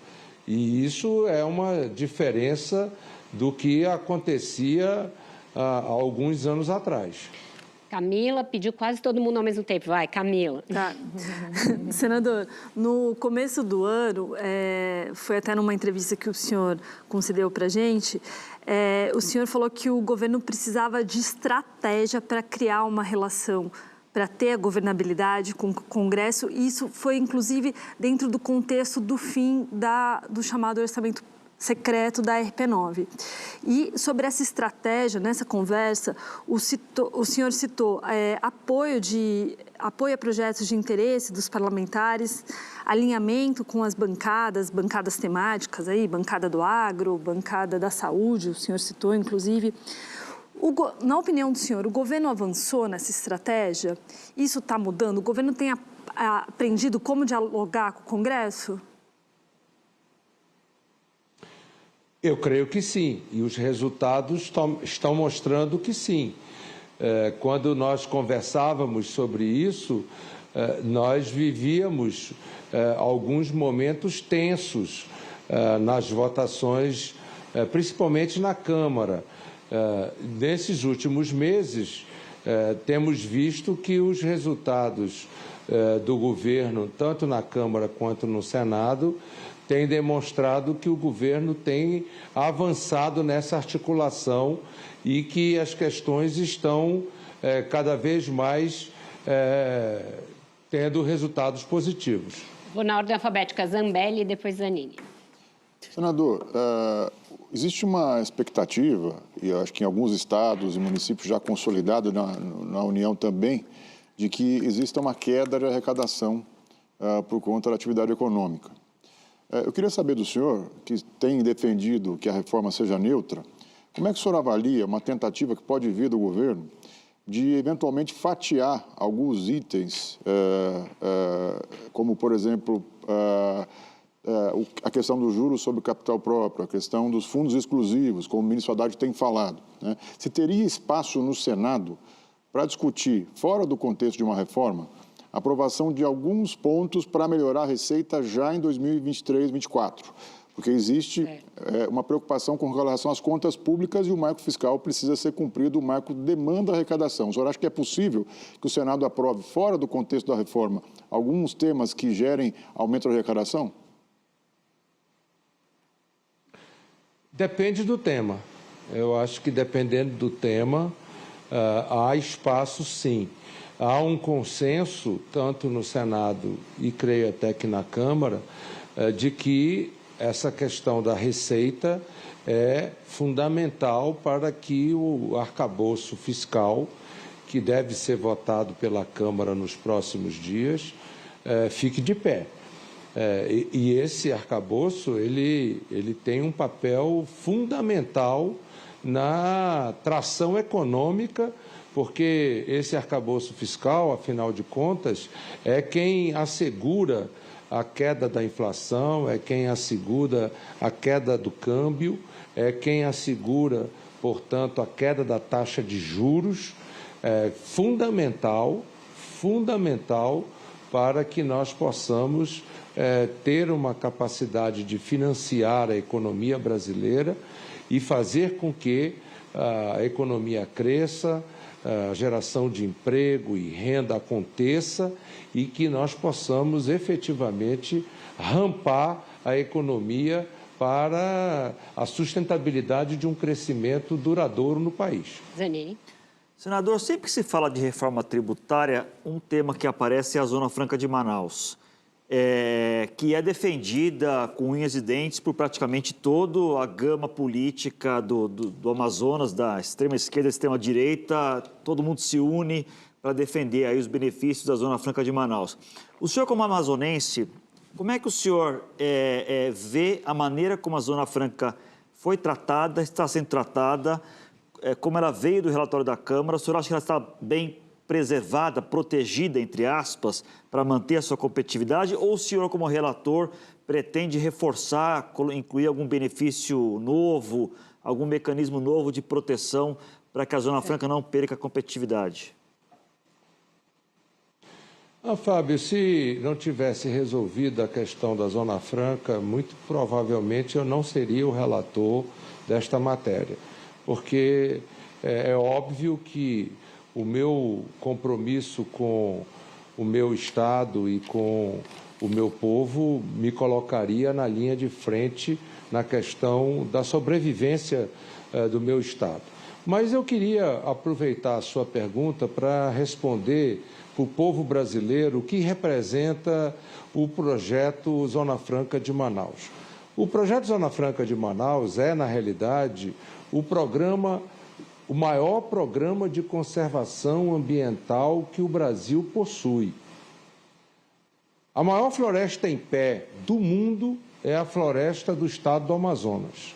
E isso é uma diferença do que acontecia há alguns anos atrás. Camila pediu quase todo mundo ao mesmo tempo. Vai, Camila. Tá. Senador, no começo do ano, foi até numa entrevista que o senhor concedeu para a gente, o senhor falou que o governo precisava de estratégia para criar uma relação, para ter a governabilidade com o Congresso. E isso foi, inclusive, dentro do contexto do fim do chamado orçamento secreto da RP9. E sobre essa estratégia, nessa conversa, o senhor citou apoio a projetos de interesse dos parlamentares, alinhamento com as bancadas temáticas, bancada do agro, bancada da saúde, o senhor citou, inclusive. Na opinião do senhor, o governo avançou nessa estratégia? Isso está mudando? O governo tem aprendido como dialogar com o Congresso? Eu creio que sim, e os resultados estão mostrando que sim. Quando nós conversávamos sobre isso, nós vivíamos alguns momentos tensos nas votações, principalmente na Câmara. Nesses últimos meses, temos visto que os resultados do governo, tanto na Câmara quanto no Senado, tem demonstrado que o governo tem avançado nessa articulação e que as questões estão cada vez mais tendo resultados positivos. Vou na ordem alfabética, Zambelli e depois Zanini. Senador, existe uma expectativa, e eu acho que em alguns estados e municípios já consolidado na União também, de que exista uma queda de arrecadação por conta da atividade econômica. Eu queria saber do senhor, que tem defendido que a reforma seja neutra, como é que o senhor avalia uma tentativa que pode vir do governo de, eventualmente, fatiar alguns itens, como, por exemplo, a questão dos juros sobre o capital próprio, a questão dos fundos exclusivos, como o ministro Haddad tem falado, né? Se teria espaço no Senado para discutir, fora do contexto de uma reforma, a aprovação de alguns pontos para melhorar a receita já em 2023, 2024, porque existe uma preocupação com relação às contas públicas e o marco fiscal precisa ser cumprido, o marco demanda arrecadação. O senhor acha que é possível que o Senado aprove, fora do contexto da reforma, alguns temas que gerem aumento da arrecadação? Depende do tema. Eu acho que dependendo do tema, há espaço sim. Há um consenso, tanto no Senado e creio até que na Câmara, de que essa questão da receita é fundamental para que o arcabouço fiscal, que deve ser votado pela Câmara nos próximos dias, fique de pé. E esse arcabouço, ele tem um papel fundamental na tração econômica, porque esse arcabouço fiscal, afinal de contas, é quem assegura a queda da inflação, é quem assegura a queda do câmbio, é quem assegura, portanto, a queda da taxa de juros, fundamental para que nós possamos ter uma capacidade de financiar a economia brasileira e fazer com que a economia cresça, a geração de emprego e renda aconteça e que nós possamos efetivamente rampar a economia para a sustentabilidade de um crescimento duradouro no país. Zanini. Senador, sempre que se fala de reforma tributária, um tema que aparece é a Zona Franca de Manaus, que é defendida com unhas e dentes por praticamente toda a gama política do Amazonas, da extrema esquerda, da extrema direita, todo mundo se une para defender aí os benefícios da Zona Franca de Manaus. O senhor, como amazonense, como é que o senhor vê a maneira como a Zona Franca foi tratada, está sendo tratada, como ela veio do relatório da Câmara? O senhor acha que ela está bem preservada, protegida, entre aspas, para manter a sua competitividade? Ou o senhor, como relator, pretende reforçar, incluir algum benefício novo, algum mecanismo novo de proteção para que a Zona Franca não perca a competitividade? Fábio, se não tivesse resolvido a questão da Zona Franca, muito provavelmente eu não seria o relator desta matéria, porque é óbvio que o meu compromisso com o meu Estado e com o meu povo me colocaria na linha de frente na questão da sobrevivência do meu Estado. Mas eu queria aproveitar a sua pergunta para responder para o povo brasileiro o que representa o projeto Zona Franca de Manaus. O projeto Zona Franca de Manaus é, na realidade, o maior programa de conservação ambiental que o Brasil possui. A maior floresta em pé do mundo é a floresta do estado do Amazonas.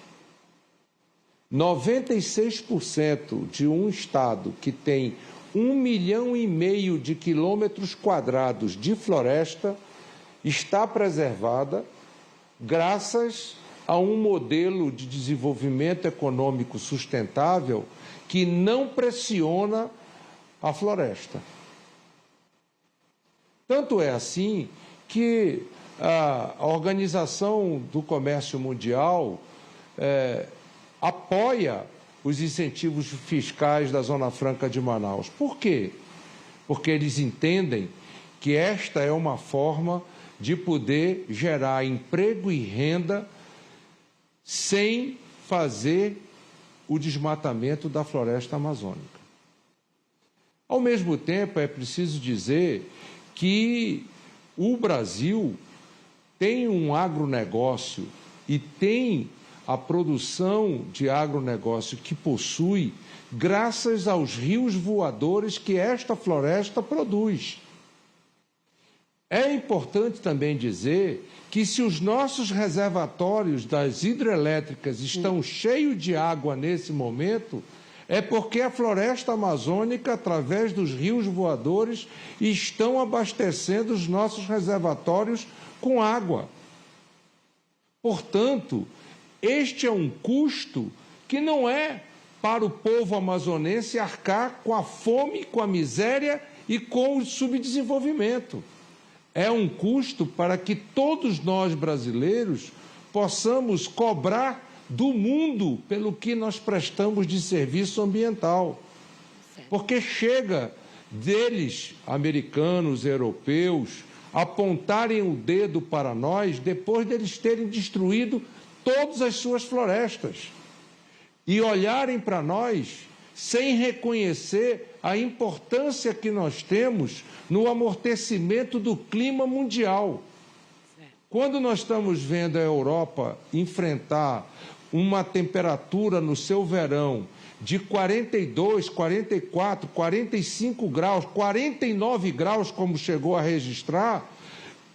96% de um estado que tem 1,5 milhão de quilômetros quadrados de floresta está preservada graças a um modelo de desenvolvimento econômico sustentável que não pressiona a floresta. Tanto é assim que a Organização do Comércio Mundial apoia os incentivos fiscais da Zona Franca de Manaus. Por quê? Porque eles entendem que esta é uma forma de poder gerar emprego e renda sem fazer o desmatamento da floresta amazônica. Ao mesmo tempo, é preciso dizer que o Brasil tem um agronegócio e tem a produção de agronegócio que possui graças aos rios voadores que esta floresta produz. É importante também dizer que se os nossos reservatórios das hidrelétricas estão cheios de água nesse momento, é porque a floresta amazônica, através dos rios voadores, estão abastecendo os nossos reservatórios com água. Portanto, este é um custo que não é para o povo amazonense arcar com a fome, com a miséria e com o subdesenvolvimento. É um custo para que todos nós brasileiros possamos cobrar do mundo pelo que nós prestamos de serviço ambiental. Porque chega deles, americanos, europeus, apontarem o dedo para nós depois deles terem destruído todas as suas florestas e olharem para nós sem reconhecer a importância que nós temos no amortecimento do clima mundial. Quando nós estamos vendo a Europa enfrentar uma temperatura no seu verão de 42, 44, 45 graus, 49 graus, como chegou a registrar,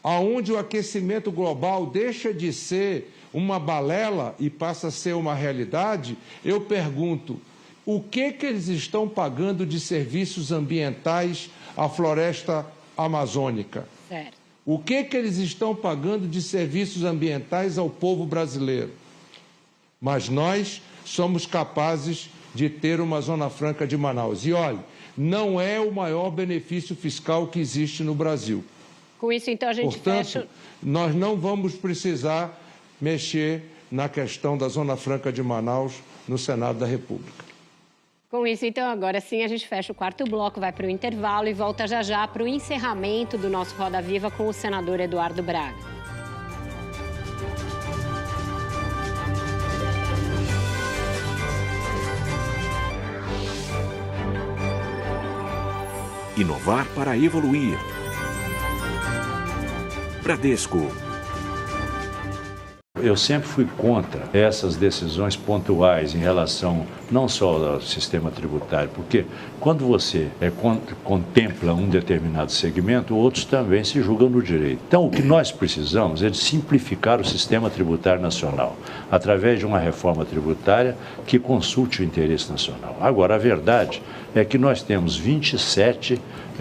aonde o aquecimento global deixa de ser uma balela e passa a ser uma realidade, eu pergunto, o que eles estão pagando de serviços ambientais à floresta amazônica? Certo. O que eles estão pagando de serviços ambientais ao povo brasileiro? Mas nós somos capazes de ter uma Zona Franca de Manaus. E olha, não é o maior benefício fiscal que existe no Brasil. Com isso, então, a gente fecha... nós não vamos precisar mexer na questão da Zona Franca de Manaus no Senado da República. Com isso, então, agora sim, a gente fecha o quarto bloco, vai para o intervalo e volta já já para o encerramento do nosso Roda Viva com o senador Eduardo Braga. Inovar para evoluir. Bradesco. Eu sempre fui contra essas decisões pontuais em relação não só ao sistema tributário, porque quando você contempla um determinado segmento, outros também se julgam no direito. Então, o que nós precisamos é de simplificar o sistema tributário nacional, através de uma reforma tributária que consulte o interesse nacional. Agora, a verdade é que nós temos 27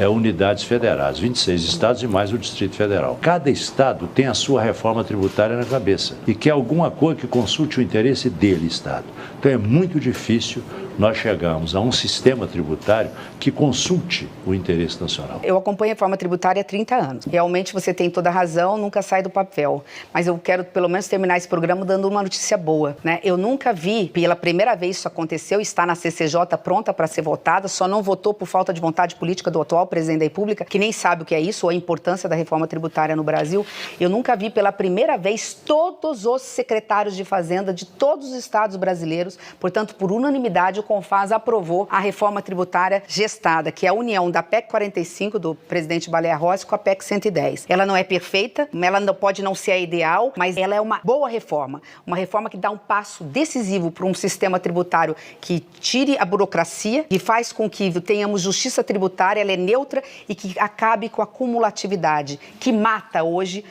unidades federadas, 26 estados e mais o Distrito Federal. Cada estado tem a sua reforma tributária na cabeça e quer alguma coisa que consulte o interesse dele, estado. Então é muito difícil nós chegarmos a um sistema tributário que consulte o interesse nacional. Eu acompanho a reforma tributária há 30 anos. Realmente você tem toda a razão, nunca sai do papel. Mas eu quero pelo menos terminar esse programa dando uma notícia boa, né? Eu nunca vi, pela primeira vez isso aconteceu, está na CCJ pronta para ser votada, só não votou por falta de vontade política do atual presidente da República, que nem sabe o que é isso, ou a importância da reforma tributária no Brasil. Eu nunca vi pela primeira vez todos os secretários de Fazenda de todos os estados brasileiros, portanto, por unanimidade, o CONFAS aprovou a reforma tributária gestada, que é a união da PEC 45 do presidente Baleia Rossi com a PEC 110. Ela não é perfeita, ela não pode não ser a ideal, mas ela é uma boa reforma. Uma reforma que dá um passo decisivo para um sistema tributário que tire a burocracia, que faz com que tenhamos justiça tributária, ela é neutra e que acabe com a cumulatividade, que mata hoje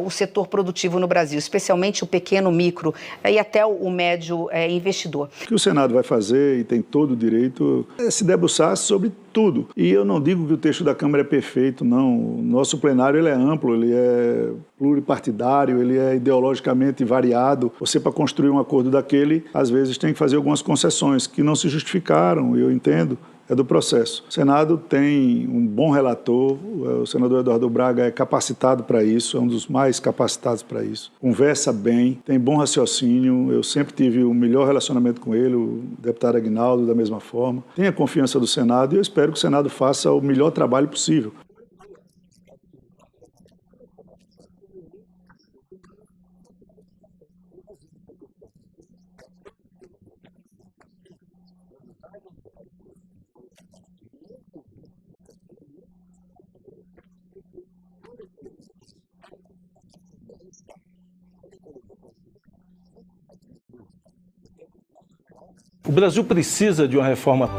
o setor produtivo no Brasil, especialmente o pequeno, micro e até o médio investidor. O que o Senado vai fazer, e tem todo o direito, é se debruçar sobre tudo. E eu não digo que o texto da Câmara é perfeito, não. O nosso plenário ele é amplo, ele é pluripartidário, ele é ideologicamente variado. Você, para construir um acordo daquele, às vezes tem que fazer algumas concessões que não se justificaram, eu entendo. É do processo. O Senado tem um bom relator, o senador Eduardo Braga é capacitado para isso, é um dos mais capacitados para isso. Conversa bem, tem bom raciocínio, eu sempre tive o melhor relacionamento com ele, o deputado Aguinaldo da mesma forma. Tem a confiança do Senado e eu espero que o Senado faça o melhor trabalho possível. O Brasil precisa de uma reforma.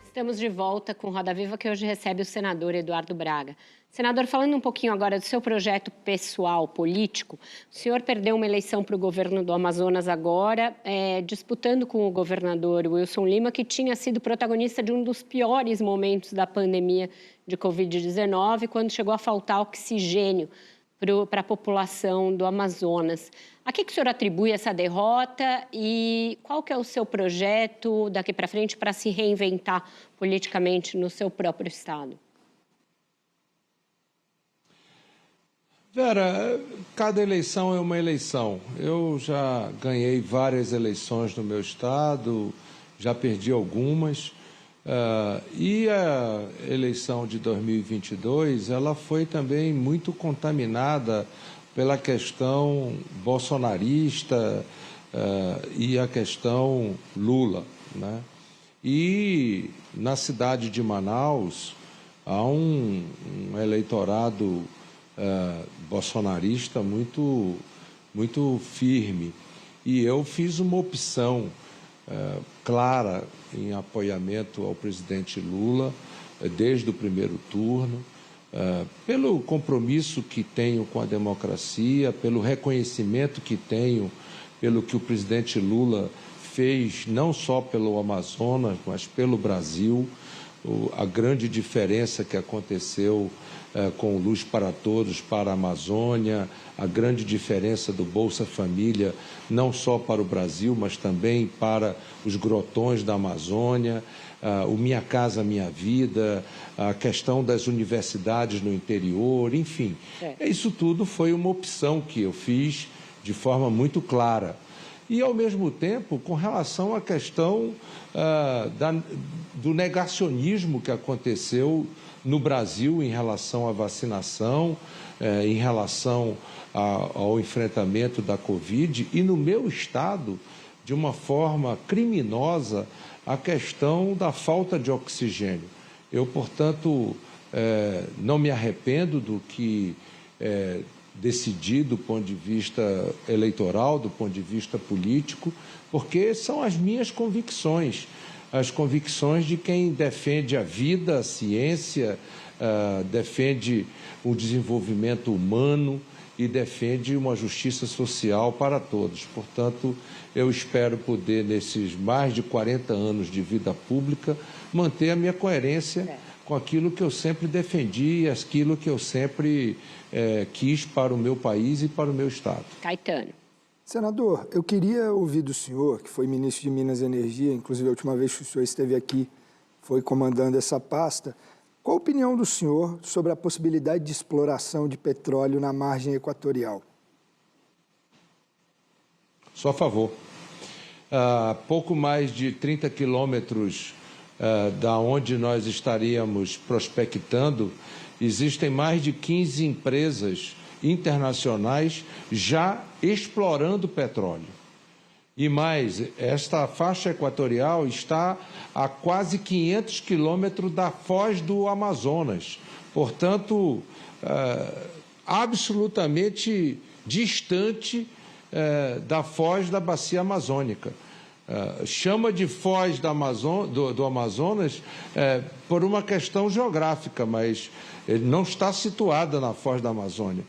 Estamos de volta com Roda Viva, que hoje recebe o senador Eduardo Braga. Senador, falando um pouquinho agora do seu projeto pessoal, político, o senhor perdeu uma eleição para o governo do Amazonas agora, disputando com o governador Wilson Lima, que tinha sido protagonista de um dos piores momentos da pandemia de Covid-19, quando chegou a faltar oxigênio para a população do Amazonas. A que o senhor atribui essa derrota e qual que é o seu projeto daqui para frente para se reinventar politicamente no seu próprio estado? Vera, cada eleição é uma eleição. Eu já ganhei várias eleições no meu estado, já perdi algumas. E a eleição de 2022, ela foi também muito contaminada pela questão bolsonarista e a questão Lula, né? E na cidade de Manaus há um eleitorado bolsonarista muito firme. E eu fiz uma opção clara em apoiamento ao presidente Lula desde o primeiro turno, pelo compromisso que tenho com a democracia, pelo reconhecimento que tenho pelo que o presidente Lula fez, não só pelo Amazonas, mas pelo Brasil, a grande diferença que aconteceu com o Luz para Todos para a Amazônia, a grande diferença do Bolsa Família, não só para o Brasil, mas também para os grotões da Amazônia, o Minha Casa Minha Vida, a questão das universidades no interior, enfim. Isso tudo foi uma opção que eu fiz de forma muito clara. E, ao mesmo tempo, com relação à questão do negacionismo que aconteceu no Brasil em relação à vacinação, em relação ao enfrentamento da Covid, e no meu estado, de uma forma criminosa, a questão da falta de oxigênio. Eu, portanto, não me arrependo do que decidi do ponto de vista eleitoral, do ponto de vista político, porque são as minhas convicções, as convicções de quem defende a vida, a ciência, defende o desenvolvimento humano e defende uma justiça social para todos. Portanto, eu espero poder, nesses mais de 40 anos de vida pública, manter a minha coerência com aquilo que eu sempre defendi e aquilo que eu sempre quis para o meu país e para o meu Estado. Caetano. Senador, eu queria ouvir do senhor, que foi ministro de Minas e Energia, inclusive a última vez que o senhor esteve aqui, foi comandando essa pasta, qual a opinião do senhor sobre a possibilidade de exploração de petróleo na margem equatorial? Sou a favor. Pouco mais de 30 quilômetros da onde nós estaríamos prospectando, existem mais de 15 empresas internacionais já explorando petróleo. E mais, esta faixa equatorial está a quase 500 quilômetros da foz do Amazonas. Portanto, absolutamente distante da foz da bacia amazônica. Chama de foz do Amazonas por uma questão geográfica, mas ele não está situada na foz da Amazônia,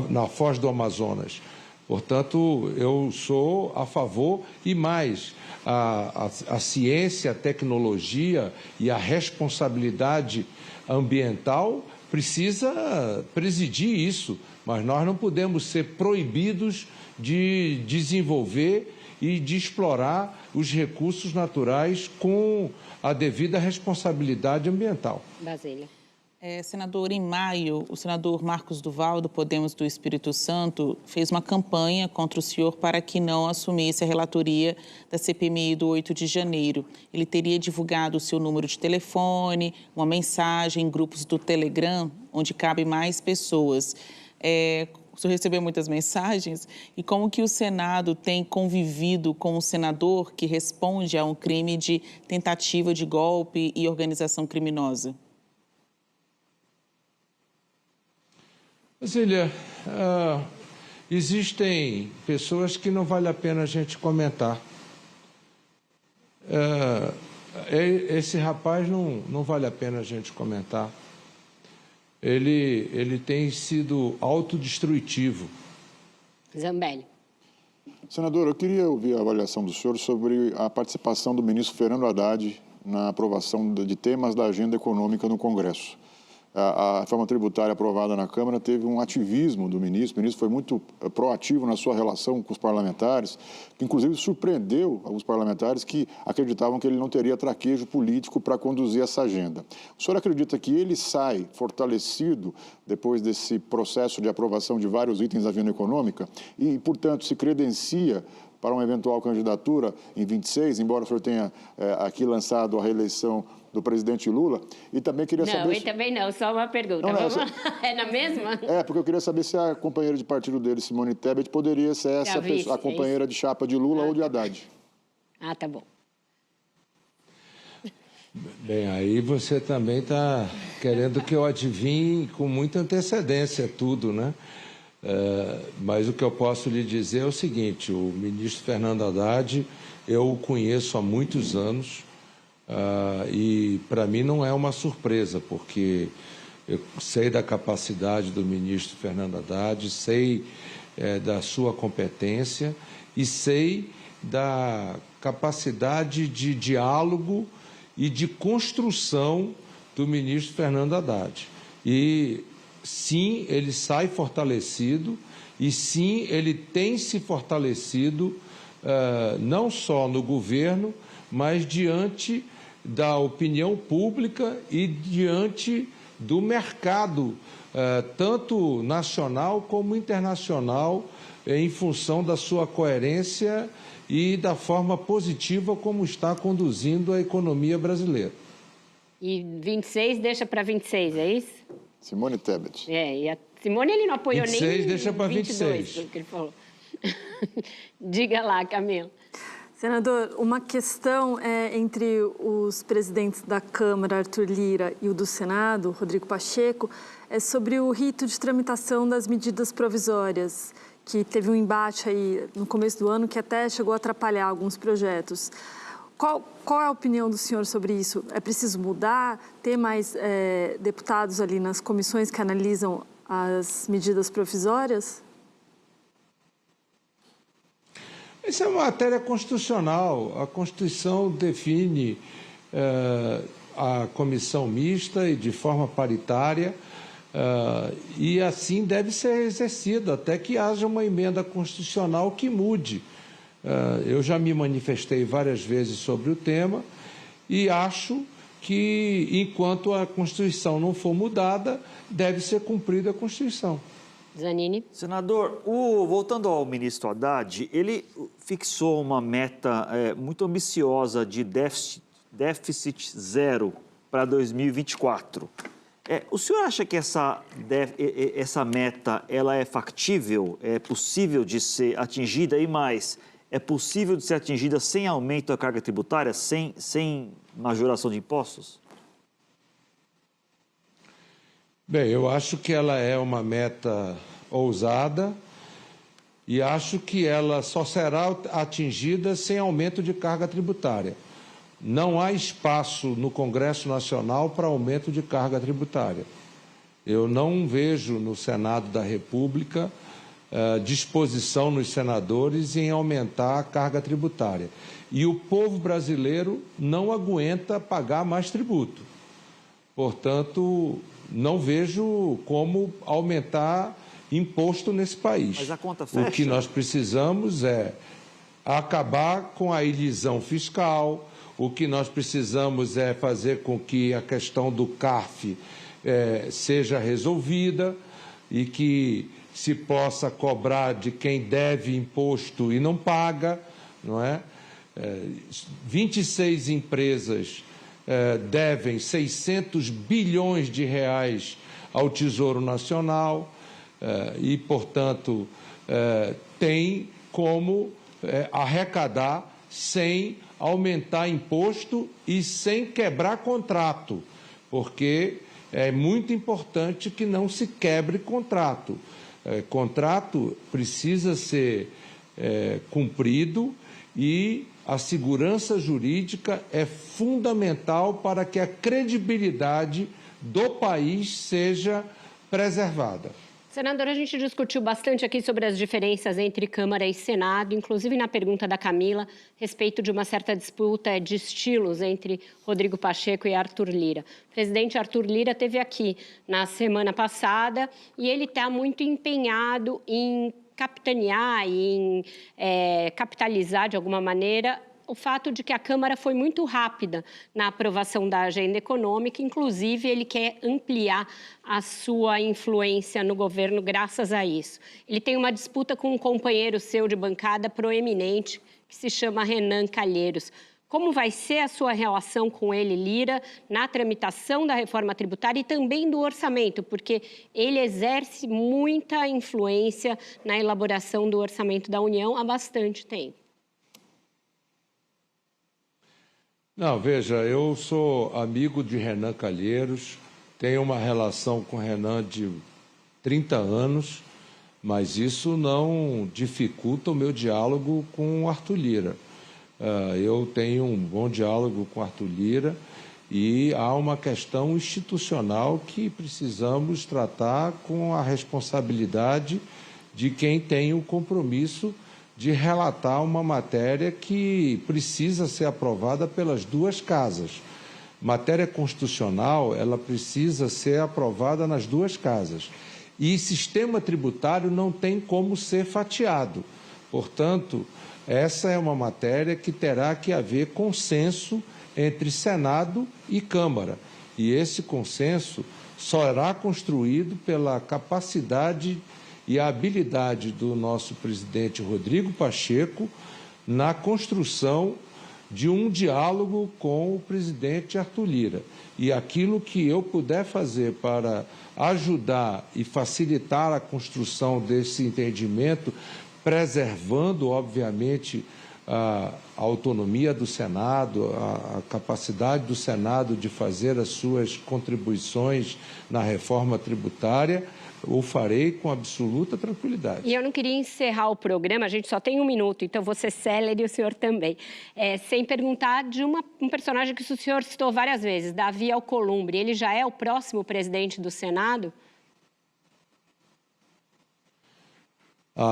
na foz do Amazonas. Portanto, eu sou a favor e mais, a ciência, a tecnologia e a responsabilidade ambiental precisa presidir isso, mas nós não podemos ser proibidos de desenvolver e de explorar os recursos naturais com a devida responsabilidade ambiental. Brasília. Senador, em maio, o senador Marcos Duval, do Podemos do Espírito Santo, fez uma campanha contra o senhor para que não assumisse a relatoria da CPMI do 8 de janeiro. Ele teria divulgado o seu número de telefone, uma mensagem em grupos do Telegram, onde cabem mais pessoas. O senhor recebeu muitas mensagens? E como que o Senado tem convivido com um senador que responde a um crime de tentativa de golpe e organização criminosa? Brasília, existem pessoas que não vale a pena a gente comentar. Esse rapaz não vale a pena a gente comentar. Ele tem sido autodestrutivo. Zambelli. Senador, eu queria ouvir a avaliação do senhor sobre a participação do ministro Fernando Haddad na aprovação de temas da agenda econômica no Congresso. A reforma tributária aprovada na Câmara teve um ativismo do ministro. O ministro foi muito proativo na sua relação com os parlamentares, que inclusive surpreendeu alguns parlamentares que acreditavam que ele não teria traquejo político para conduzir essa agenda. O senhor acredita que ele sai fortalecido depois desse processo de aprovação de vários itens da agenda econômica e, portanto, se credencia para uma eventual candidatura em 26, embora o senhor tenha aqui lançado a reeleição do presidente Lula? E também queria saber... Não, e também não, só uma pergunta. É na mesma? Porque eu queria saber se a companheira de partido dele, Simone Tebet, poderia ser essa pessoa, a companheira de chapa de Lula ou de Haddad. Tá bom. Bem, aí você também está querendo que eu adivinhe com muita antecedência tudo, né? Mas o que eu posso lhe dizer é o seguinte: o ministro Fernando Haddad, eu o conheço há muitos anos e para mim não é uma surpresa, porque eu sei da capacidade do ministro Fernando Haddad, sei da sua competência e sei da capacidade de diálogo e de construção do ministro Fernando Haddad. E sim, ele sai fortalecido e sim, ele tem se fortalecido não só no governo, mas diante da opinião pública e diante do mercado, tanto nacional como internacional, em função da sua coerência e da forma positiva como está conduzindo a economia brasileira. E 26 deixa para 26, é isso? Simone Tebet. E a Simone ele não apoiou 26, nem deixa para 22, 26. que ele falou. Diga lá, Camila. Senador, uma questão entre os presidentes da Câmara, Arthur Lira, e o do Senado, Rodrigo Pacheco, é sobre o rito de tramitação das medidas provisórias, que teve um embate aí no começo do ano que até chegou a atrapalhar alguns projetos. Qual é a opinião do senhor sobre isso? É preciso mudar, ter mais deputados ali nas comissões que analisam as medidas provisórias? Isso é uma matéria constitucional. A Constituição define a comissão mista e de forma paritária, e assim deve ser exercido, até que haja uma emenda constitucional que mude. Eu já me manifestei várias vezes sobre o tema e acho que, enquanto a Constituição não for mudada, deve ser cumprida a Constituição. Zanini. Senador, voltando ao ministro Haddad, ele fixou uma meta muito ambiciosa de déficit zero para 2024. O senhor acha que essa meta ela é factível, é possível de ser atingida e mais, é possível de ser atingida sem aumento da carga tributária, sem majoração de impostos? Bem, eu acho que ela é uma meta ousada e acho que ela só será atingida sem aumento de carga tributária. Não há espaço no Congresso Nacional para aumento de carga tributária. Eu não vejo no Senado da República disposição nos senadores em aumentar a carga tributária. E o povo brasileiro não aguenta pagar mais tributo. Portanto, não vejo como aumentar imposto nesse país. Mas a conta fecha. O que nós precisamos é acabar com a ilisão fiscal, o que nós precisamos é fazer com que a questão do CARF seja resolvida e que se possa cobrar de quem deve imposto e não paga, não é? 26 empresas devem 600 bilhões de reais ao Tesouro Nacional e, portanto, tem como arrecadar sem aumentar imposto e sem quebrar contrato, porque é muito importante que não se quebre contrato. Contrato precisa ser cumprido e a segurança jurídica é fundamental para que a credibilidade do país seja preservada. Senador, a gente discutiu bastante aqui sobre as diferenças entre Câmara e Senado, inclusive na pergunta da Camila, a respeito de uma certa disputa de estilos entre Rodrigo Pacheco e Arthur Lira. O presidente Arthur Lira esteve aqui na semana passada e ele está muito empenhado em capitanear e em capitalizar, de alguma maneira, o fato de que a Câmara foi muito rápida na aprovação da agenda econômica, inclusive ele quer ampliar a sua influência no governo graças a isso. Ele tem uma disputa com um companheiro seu de bancada proeminente, que se chama Renan Calheiros. Como vai ser a sua relação com ele, Lira, na tramitação da reforma tributária e também do orçamento? Porque ele exerce muita influência na elaboração do orçamento da União há bastante tempo. Não, veja, eu sou amigo de Renan Calheiros, tenho uma relação com Renan de 30 anos, mas isso não dificulta o meu diálogo com o Arthur Lira. Eu tenho um bom diálogo com o Arthur Lira e há uma questão institucional que precisamos tratar com a responsabilidade de quem tem o compromisso de relatar uma matéria que precisa ser aprovada pelas duas casas. Matéria constitucional, ela precisa ser aprovada nas duas casas. E sistema tributário não tem como ser fatiado. Portanto, essa é uma matéria que terá que haver consenso entre Senado e Câmara. E esse consenso só será construído pela capacidade e a habilidade do nosso presidente Rodrigo Pacheco na construção de um diálogo com o presidente Arthur Lira. E aquilo que eu puder fazer para ajudar e facilitar a construção desse entendimento, preservando, obviamente, a autonomia do Senado, a capacidade do Senado de fazer as suas contribuições na reforma tributária, o farei com absoluta tranquilidade. E eu não queria encerrar o programa, a gente só tem 1 minuto, então vou ser célere e o senhor também, sem perguntar de um personagem que o senhor citou várias vezes, Davi Alcolumbre. Ele já é o próximo presidente do Senado?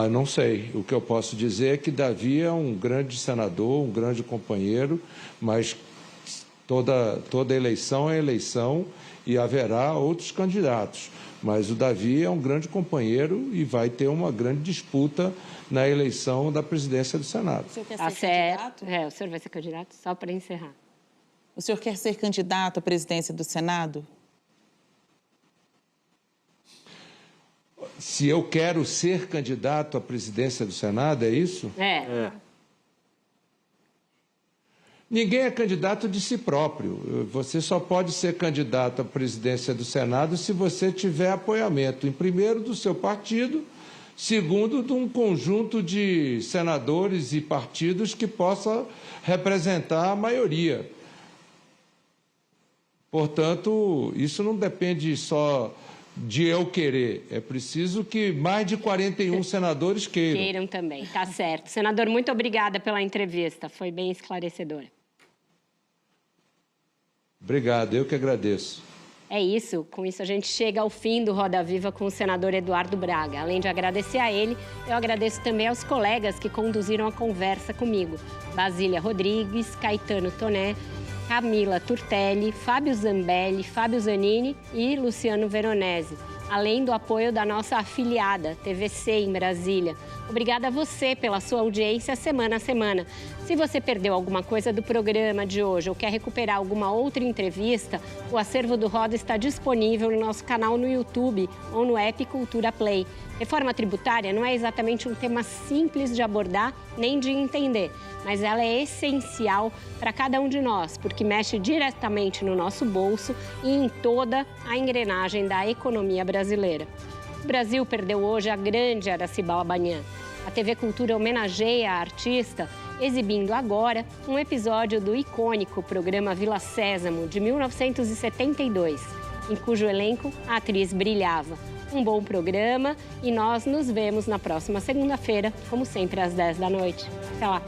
Não sei. O que eu posso dizer é que Davi é um grande senador, um grande companheiro, mas toda eleição é eleição e haverá outros candidatos. Mas o Davi é um grande companheiro e vai ter uma grande disputa na eleição da presidência do Senado. O senhor quer ser candidato? O senhor vai ser candidato? Só para encerrar. O senhor quer ser candidato à presidência do Senado? Se eu quero ser candidato à presidência do Senado, é isso? Ninguém é candidato de si próprio. Você só pode ser candidato à presidência do Senado se você tiver apoiamento, em primeiro, do seu partido, segundo, de um conjunto de senadores e partidos que possa representar a maioria. Portanto, isso não depende só de eu querer. É preciso que mais de 41 senadores queiram. Queiram também, tá certo. Senador, muito obrigada pela entrevista, foi bem esclarecedora. Obrigado, eu que agradeço. É isso, com isso a gente chega ao fim do Roda Viva com o senador Eduardo Braga. Além de agradecer a ele, eu agradeço também aos colegas que conduziram a conversa comigo. Basília Rodrigues, Caetano Toné, Camila Turtelli, Fábio Zambelli, Fábio Zanini e Luciano Veronese. Além do apoio da nossa afiliada, TVC em Brasília. Obrigada a você pela sua audiência semana a semana. Se você perdeu alguma coisa do programa de hoje ou quer recuperar alguma outra entrevista, o acervo do Roda está disponível no nosso canal no YouTube ou no app Cultura Play. Reforma tributária não é exatamente um tema simples de abordar nem de entender, mas ela é essencial para cada um de nós, porque mexe diretamente no nosso bolso e em toda a engrenagem da economia brasileira. O Brasil perdeu hoje a grande Aracy Balabanian. A TV Cultura homenageia a artista, exibindo agora um episódio do icônico programa Vila Sésamo, de 1972, em cujo elenco a atriz brilhava. Um bom programa e nós nos vemos na próxima segunda-feira, como sempre, às 10 da noite. Até lá!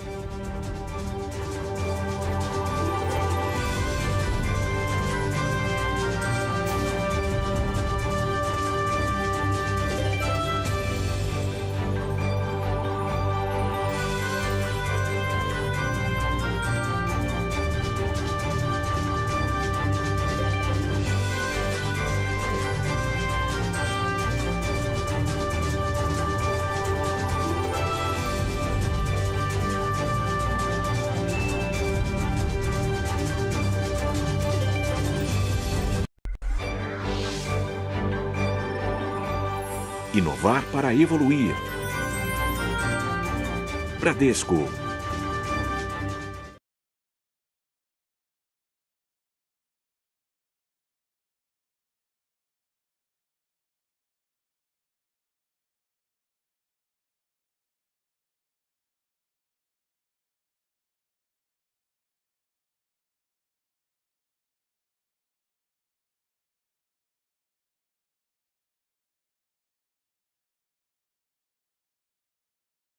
Inovar para evoluir. Bradesco.